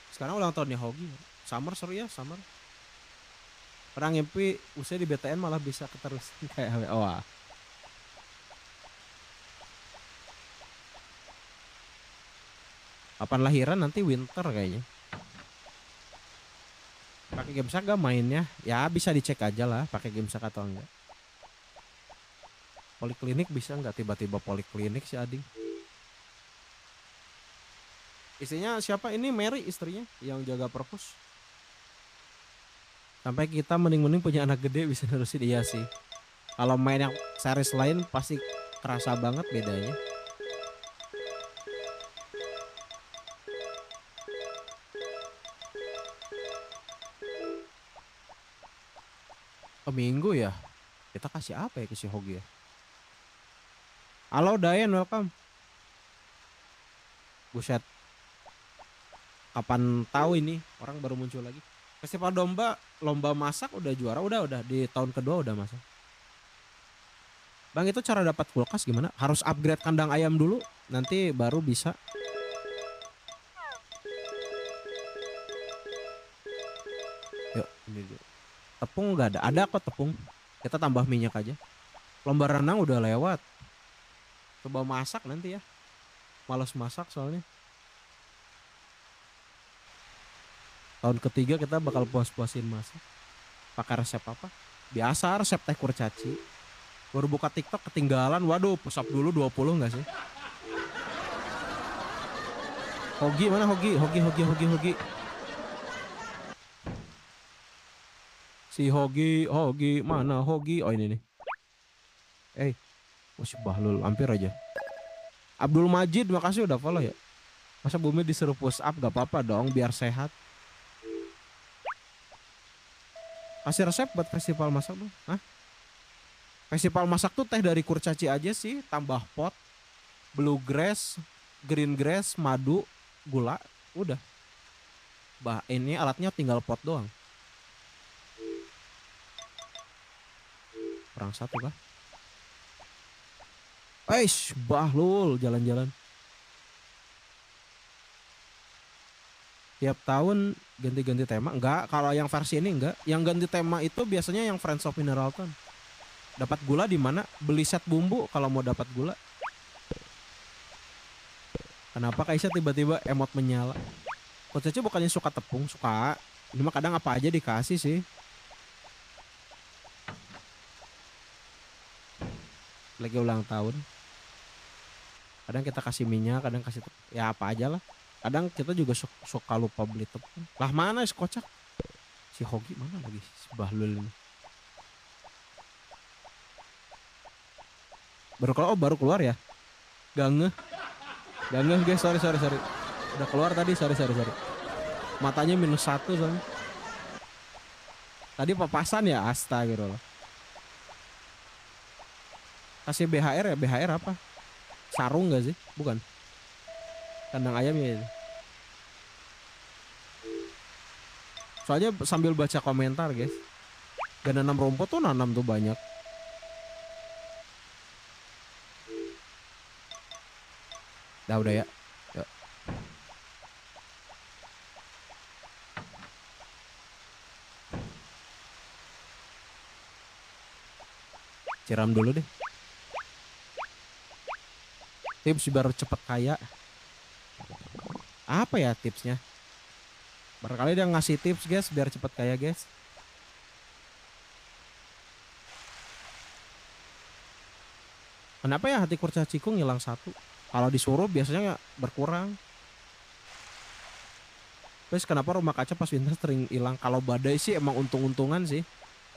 Sekarang ulang tahunnya Hogi. Summer seru ya summer. Perang ngimpi usia di BTN malah bisa keterusan kayak wah. Kapan lahiran nanti winter kayaknya. Pakai game saga mainnya ya bisa dicek aja lah pakai game saga atau enggak. Poliklinik bisa nggak tiba-tiba poliklinik si Ading? Istrinya siapa ini? Mary istrinya yang jaga perpus. Sampai kita mending-mending punya anak gede bisa nerusin iya sih. Kalau main yang series lain pasti kerasa banget bedanya. Minggu ya. Kita kasih apa ya ke si Hogi ya? Halo Dayan, welcome. Buset. Kapan tahu ini orang baru muncul lagi. Festival domba, lomba masak udah juara, udah di tahun kedua udah masak. Bang itu cara dapat kulkas gimana? Harus upgrade kandang ayam dulu, nanti baru bisa. Yuk, ini dulu. Tepung nggak ada kok tepung. Kita tambah minyak aja. Lomba renang udah lewat. Coba masak nanti ya. Males masak soalnya. Tahun ketiga kita bakal puas-puasin masak. Pakai resep apa? Biasa resep teh kurcaci. Baru buka TikTok ketinggalan. Waduh, pusap dulu 20 enggak sih? Hogi mana Hogi? Hogi. Si Hogi mana Hogi? Oh ini nih. Masih Bahlul hampir aja. Abdul Majid makasih udah follow ya. Masa Bumi disuruh push up gak apa-apa dong biar sehat. Kasih resep buat festival masak dong. Hah? Festival masak tuh teh dari kurcaci aja sih, tambah pot, bluegrass, green grass, madu, gula, udah. Ini alatnya tinggal pot doang. Perang satu kah? Bahlul jalan-jalan. Tiap tahun ganti-ganti tema. Enggak, kalau yang versi ini enggak. Yang ganti tema itu biasanya yang Friends of Mineralton. Dapat gula di mana? Beli set bumbu kalau mau dapat gula. Kenapa Kaisha tiba-tiba emot menyala? Coach Cece bukannya suka tepung, suka. Ini mah kadang apa aja dikasih sih. Lagi ulang tahun. Kadang kita kasih minyak, kadang kasih tepung. Ya apa aja lah. Kadang kita juga suka lupa beli tepung. Lah mana si kocak? Si Hogi mana lagi? Si Bahlul ini. Baru keluar ya? Gak ngeh guys, sorry. Udah keluar tadi, sorry. Matanya -1 soalnya. Tadi papasan ya, astagfirullah. Kasih BHR ya, BHR apa? Sarung gak sih? Bukan. Kandang ayam ya itu. Soalnya sambil baca komentar guys. Gak nanam rumput tuh, nanam tuh banyak. Udah ya. Yuk. Siram dulu deh. Tips biar cepet kaya. Apa ya tipsnya? Barangkali dia ngasih tips guys biar cepet kaya guys. Kenapa ya hati kurcaciku ngilang 1? Kalau disuruh biasanya berkurang. Terus kenapa rumah kaca pas winter sering hilang? Kalau badai sih emang untung-untungan sih.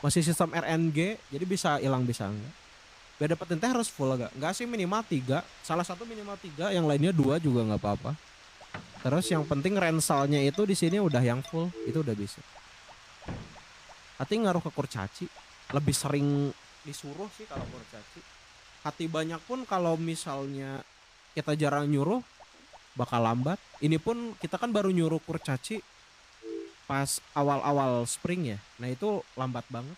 Masih sistem RNG, jadi bisa hilang bisa enggak. Biar dapetin teh harus full agak. Enggak sih minimal 3. Salah satu minimal 3, yang lainnya 2 juga nggak apa-apa. Terus yang penting rensalnya itu di sini udah yang full, itu udah bisa. Hati ngaruh ke kurcaci. Lebih sering disuruh sih kalau kurcaci. Hati banyak pun kalau misalnya kita jarang nyuruh bakal lambat. Ini pun kita kan baru nyuruh kurcaci pas awal-awal spring ya. Nah itu lambat banget.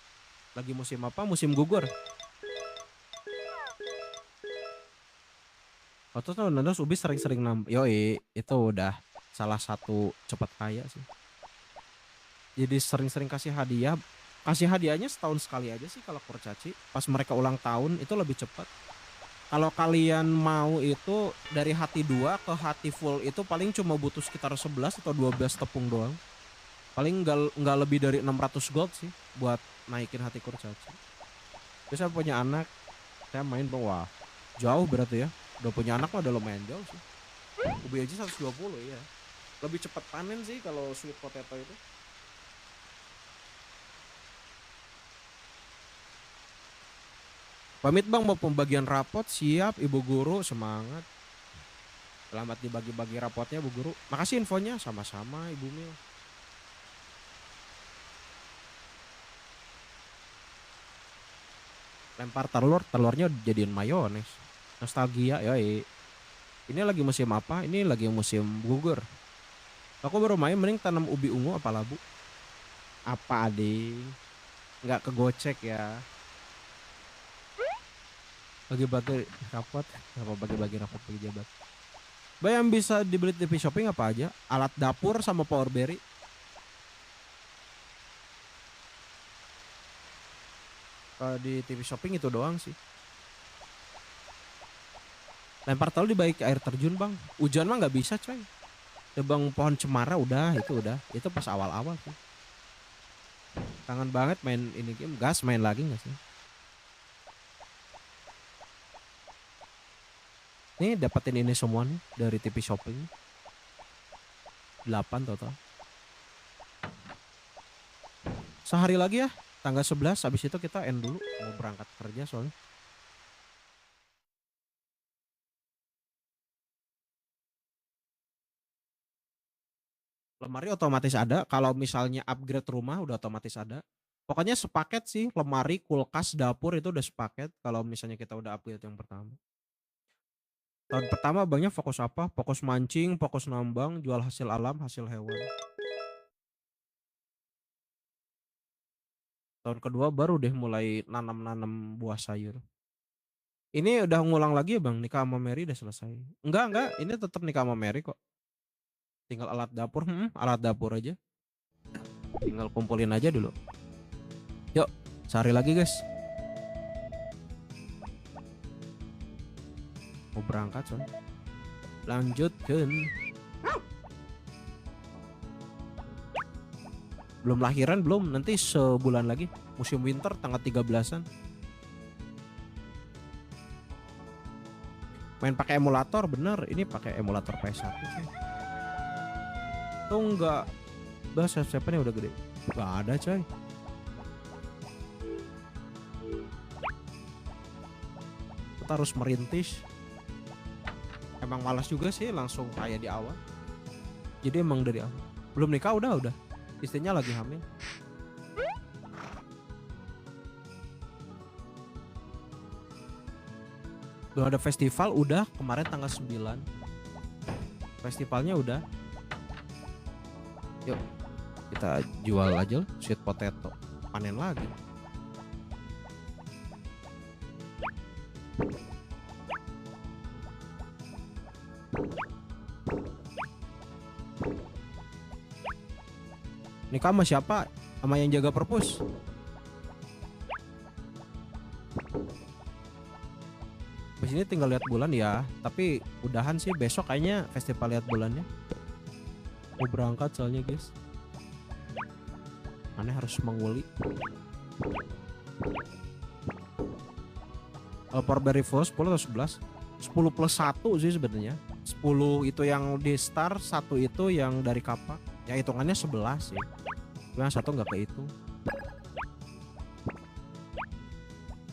Lagi musim apa? Musim gugur. Waktu itu Nandos Ubi sering-sering yoi itu udah salah satu cepat kaya sih. Jadi sering-sering kasih hadiah. Kasih hadiahnya setahun sekali aja sih kalau kurcaci. Pas mereka ulang tahun itu lebih cepat. Kalau kalian mau itu dari hati 2 ke hati full itu paling cuma butuh sekitar 11 atau 12 tepung doang. Paling nggak lebih dari 600 gold sih buat naikin hati kurcaci. Terus saya punya anak, saya main wah jauh berarti ya. Udah punya anak mah udah lumayan jauh sih. Ubi aja 120 ya. Lebih cepat panen sih kalau sweet potato itu. Pamit bang mau pembagian rapot, siap Ibu Guru, semangat. Selamat dibagi-bagi rapotnya Bu Guru. Makasih infonya, sama-sama Ibu Mil. Lempar telurnya jadiin mayones. Nostalgia yoi. Ini lagi musim apa? Ini lagi musim gugur. Aku baru main mending tanam ubi ungu apa labu. Apa ading? Nggak kegocek ya. Bagi-bagi rapot, apa bagi-bagi rapot bagi jabat. Yang bisa dibeli di TV Shopping apa aja? Alat dapur sama power berry. Di TV Shopping itu doang sih. Lempar telur di balik air terjun bang. Hujan mah nggak bisa coy. Tebang pohon cemara udah. Itu pas awal-awal sih. Kangen banget main ini game. Gas main lagi nggak sih? Nih dapetin ini semua nih dari TV Shopping. 8 total. Sehari lagi ya, tanggal 11, habis itu kita end dulu, mau berangkat kerja soalnya. Lemari otomatis ada, kalau misalnya upgrade rumah udah otomatis ada. Pokoknya sepaket sih, lemari, kulkas, dapur itu udah sepaket kalau misalnya kita udah upgrade yang pertama. Tahun pertama banyak fokus apa? Fokus mancing, fokus nambang, jual hasil alam, hasil hewan. Tahun kedua baru deh mulai nanam-nanam buah sayur. Ini udah ngulang lagi ya bang, nikah sama Mary udah selesai. Enggak, ini tetap nikah sama Mary kok. Tinggal alat dapur, alat dapur aja. Tinggal kumpulin aja dulu. Yuk, sehari lagi guys. Mau berangkat soalnya. Lanjutkan. Belum lahiran belum, nanti sebulan lagi. Musim winter tanggal 13-an. Main pakai emulator bener, ini pakai emulator PS1 sih. Tuh enggak. Udah siapa-siapa udah gede. Gak ada coy. Kita harus merintis. Emang malas juga sih langsung kayak di awal. Jadi emang dari awal. Belum nikah udah. Istrinya lagi hamil. Belum ada festival udah kemarin tanggal 9. Festivalnya udah. Yuk kita jual aja sweet potato. Panen lagi. Nikah sama siapa? Sama yang jaga perpus. Di sini tinggal lihat bulan ya, tapi udahan sih besok kayaknya festival lihat bulannya. Mau berangkat soalnya guys. Aneh harus menguli. Powerberry full 10 atau 11? 10 plus 1 sih sebenarnya. 10 itu yang di star, 1 itu yang dari kapak. Ya hitungannya 11 sih. Cuma 1 nggak kehitung.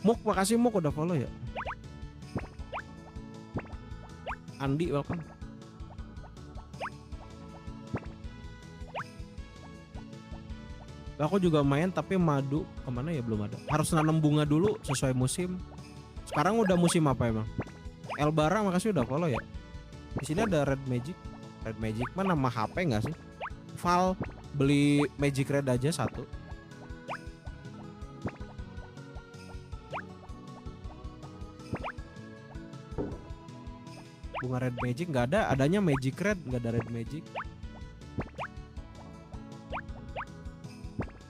Muk, makasih Muk udah follow ya. Andi welcome. Aku juga main tapi madu kemana ya belum ada. Harus nanam bunga dulu sesuai musim. Sekarang udah musim apa emang? Elbara makasih udah follow ya. Di sini ada Red Magic. Red Magic mana nama HP nggak sih? Val beli Magic Red aja 1. Bunga Red Magic nggak ada, adanya Magic Red, nggak ada Red Magic.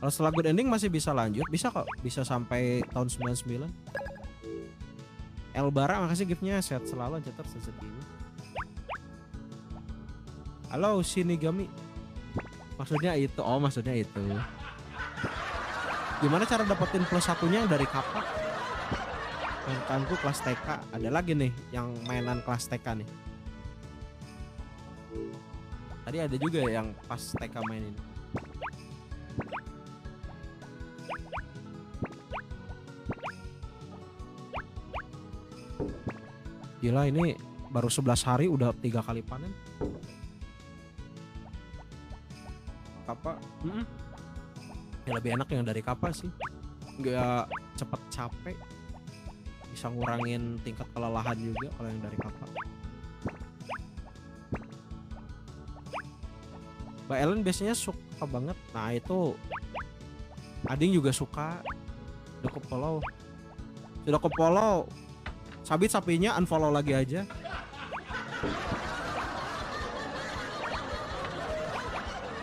Kalau setelah good ending masih bisa lanjut, bisa kok, bisa sampai tahun 99. Elbara makasih giftnya, sehat selalu cetar sesegini. Halo Shinigami. Maksudnya itu, maksudnya itu. Gimana cara dapetin plus 1-nya dari kapak? Mainanku kelas TK, ada lagi nih yang mainan kelas TK nih. Tadi ada juga yang pas TK mainin. Gila ini baru 11 hari udah 3 kali panen. Kapak, ya lebih enak yang dari kapak sih. Nggak cepet capek. Bisa ngurangin tingkat kelelahan juga kalau yang dari kapak. Mbak Ellen biasanya suka banget. Nah itu Ading juga suka. Sudah ke follow. Sabit sapinya unfollow lagi aja.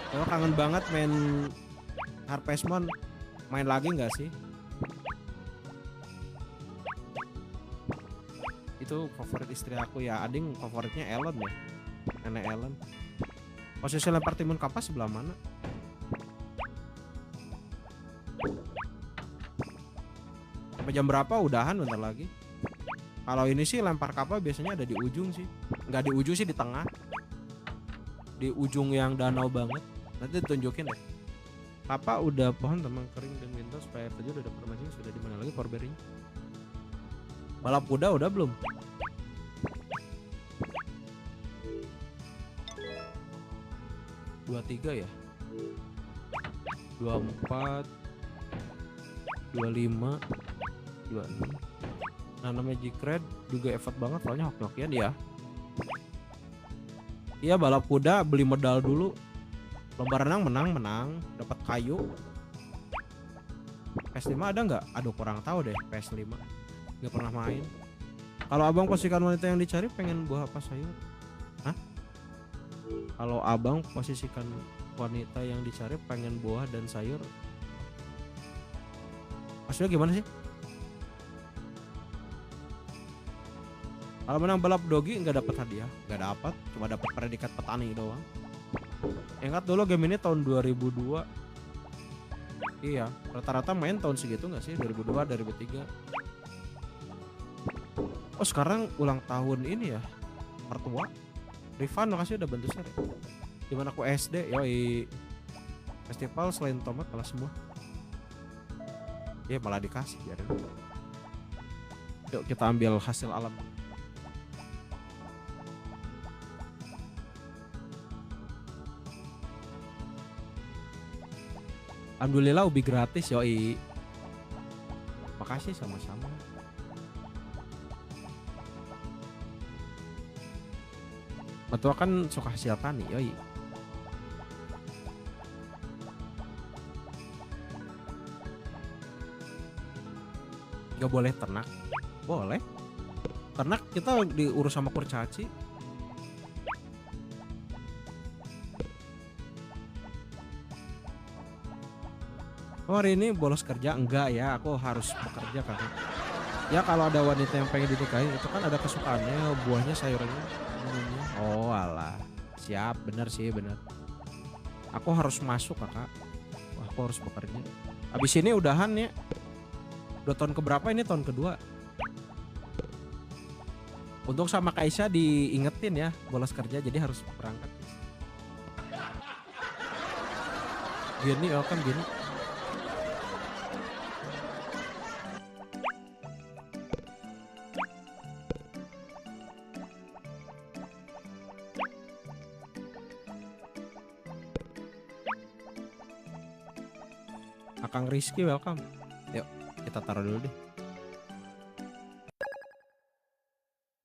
Kalau kangen banget main Harvest Moon, main lagi nggak sih? Itu favorit istri aku ya. Ading favoritnya Ellen ya, nenek Ellen. Posisi lempar timun kapas sebelah mana? Sampai jam berapa? Udahan bentar lagi. Kalau ini sih lempar kapal biasanya ada di ujung sih. Nggak di ujung sih, di tengah. di ujung yang danau banget. Nanti ditunjukin deh. Papa udah pohon tembang kering dan Windows supaya air terjun udah permasing sudah di mana lagi Forberry. Balap kuda udah belum? Dua tiga ya? 24 25 26. Nah Magic Red juga effort banget soalnya hok-hokian ya. Iya balap kuda beli modal dulu. Lomba renang menang dapat kayu. PS5 ada nggak? Aduh kurang tahu deh PS5. Nggak pernah main. Kalau abang posisikan wanita yang dicari pengen buah apa sayur? Hah? Kalau abang posisikan wanita yang dicari pengen buah dan sayur, maksudnya gimana sih? Kalau menang balap dogi nggak dapat hadiah, nggak dapat, cuma dapat predikat petani doang. Ingat dulu game ini tahun 2002. Iya, rata-rata main tahun segitu nggak sih? 2002, 2003. Oh sekarang ulang tahun ini ya, mertua. Rifan makasih udah bantu share. Dimana aku SD, yoi. Festival selain tomat kalah semua. Ya malah dikasih biarin. Yuk kita ambil hasil alam. Alhamdulillah ubi gratis yoi. Makasih sama-sama. Mertua kan suka hasil tani yoi. Gak boleh ternak? Boleh. Ternak kita diurus sama kurcaci. Oh, hari ini bolos kerja? Enggak ya, aku harus bekerja kan. Ya kalau ada wanita yang pengen dinikahin itu kan ada kesukaannya, buahnya sayurnya. Oh alah, siap, bener sih bener. Aku harus masuk kakak. Wah, aku harus bekerja. Abis ini udahan ya. Udah tahun keberapa ini? Tahun kedua. Untuk sama Kaisa diingetin ya, bolos kerja jadi harus berangkat. Gini, welcome gini. Akang Rizky welcome. Yuk kita taruh dulu deh.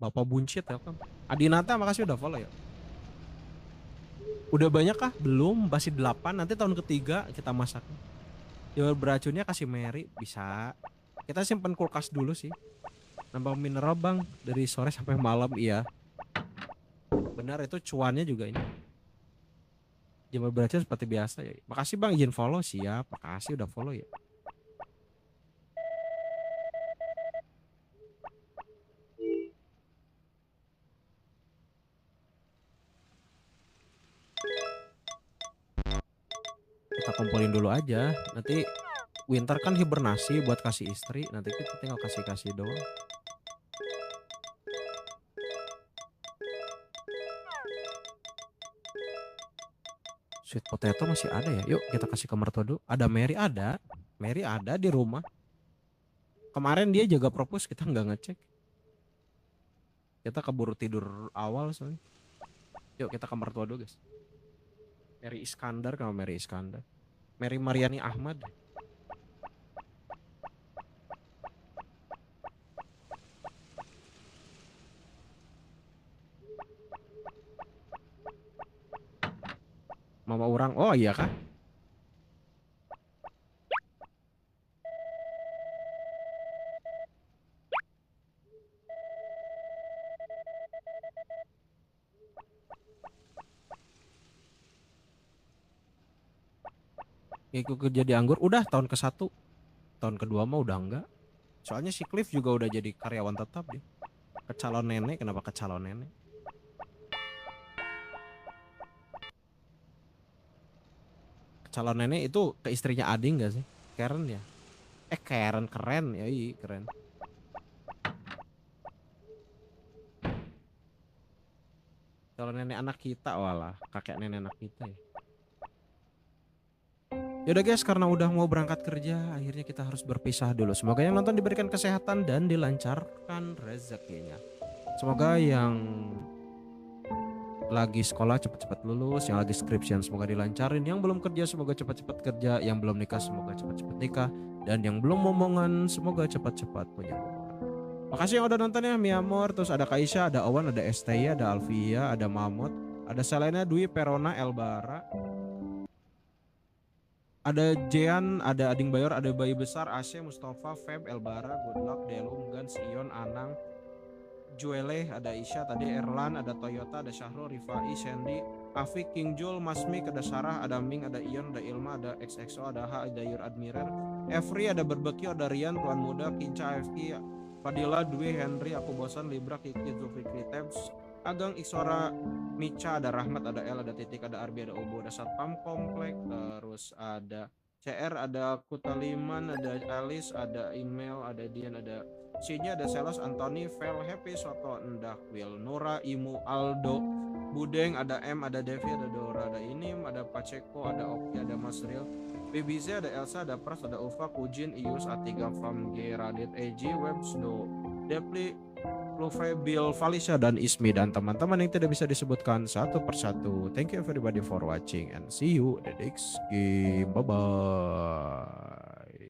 Bapak Buncit welcome. Adinata makasih udah follow ya. Udah banyak kah? Belum, masih 8. Nanti tahun ketiga kita masak. Jual beracunnya kasih Mary bisa. Kita simpen kulkas dulu sih. Nambah mineral bang dari sore sampai malam iya. Benar itu cuannya juga ini. Jual beracun seperti biasa ya. Makasih bang izin follow siap. Makasih udah follow ya. Kita kumpulin dulu aja. Nanti Winter kan hibernasi buat kasih istri. Nanti kita tinggal kasih-kasih doang. Sweet potato masih ada ya. Yuk kita kasih ke mertua dulu. Ada Mary ada. Mary ada di rumah. Kemarin dia jaga propus kita nggak ngecek. Kita keburu tidur awal soalnya. Yuk kita ke mertua dulu guys. Mary Iskandar sama Mary Iskandar. Mary Mariani Ahmad. Mama orang. Oh iya kah? Ikut kerja di Anggur udah tahun ke-1. Tahun kedua mah udah enggak. Soalnya si Cliff juga udah jadi karyawan tetap dia. Ke calon nenek, kenapa ke calon nenek? Ke calon nenek itu ke istrinya Ading gak sih? Karen ya? Karen keren ya iya keren. Calon nenek anak kita, walah kakek nenek anak kita ya. Yaudah guys, karena udah mau berangkat kerja, akhirnya kita harus berpisah dulu. Semoga yang nonton diberikan kesehatan dan dilancarkan rezekinya. Semoga yang lagi sekolah cepat-cepat lulus, yang lagi skripsian semoga dilancarin, yang belum kerja semoga cepat-cepat kerja, yang belum nikah semoga cepat-cepat nikah, dan yang belum momongan semoga cepat-cepat punya momongan. Makasih yang udah nonton ya, Miamor, terus ada Kaisha, ada Owan, ada Estea, ada Alvia, ada Mamut, ada Selena, Dwi, Perona, Elbara, ada Jean, ada Ading Bayor, ada Bayi Besar, Ashe, Mustafa, Feb, Elbara, Goodluck, Delum, Gans, Ion, Anang, Juele, ada Isya, tadi Erlan, ada Toyota, ada Syahrul, Rifai, Sandy, Afik, King Jul, Masmik, ada Sarah, ada Ming, ada Ion, ada Ilma, ada XXO, ada H, ada Yur Admirer, Every, ada Berbeki, ada Rian, Tuan Muda, Kinca, AFK, Fadila, Dwi, Henry, Aku Bosan, Libra, Kiki, Zulfikri, Tabs, Agang, Iksora, Mica, ada Rahmat, ada El, ada Titik, ada Arbi, ada Obo, ada Satpam Komplek, terus ada CR, ada Kutaliman, ada Alice, ada Email, ada Dian, ada C-nya ada Selos, Anthony, Vel, Happy, Soto, Endah, Will, Nora, Imu, Aldo, Budeng, ada M, ada Devi, ada Dora, ada Inim, ada Paceko, ada Oki, ada Mas Ril, BBC, ada Elsa, ada Pras, ada Ufa, Kujin, Ius, Atiga, Fam, G, Radit, EJ, Websdo, Depli, Luve, Bill, Falisha, dan Ismi, dan teman-teman yang tidak bisa disebutkan satu persatu. Thank you everybody for watching and see you the next game. Bye-bye.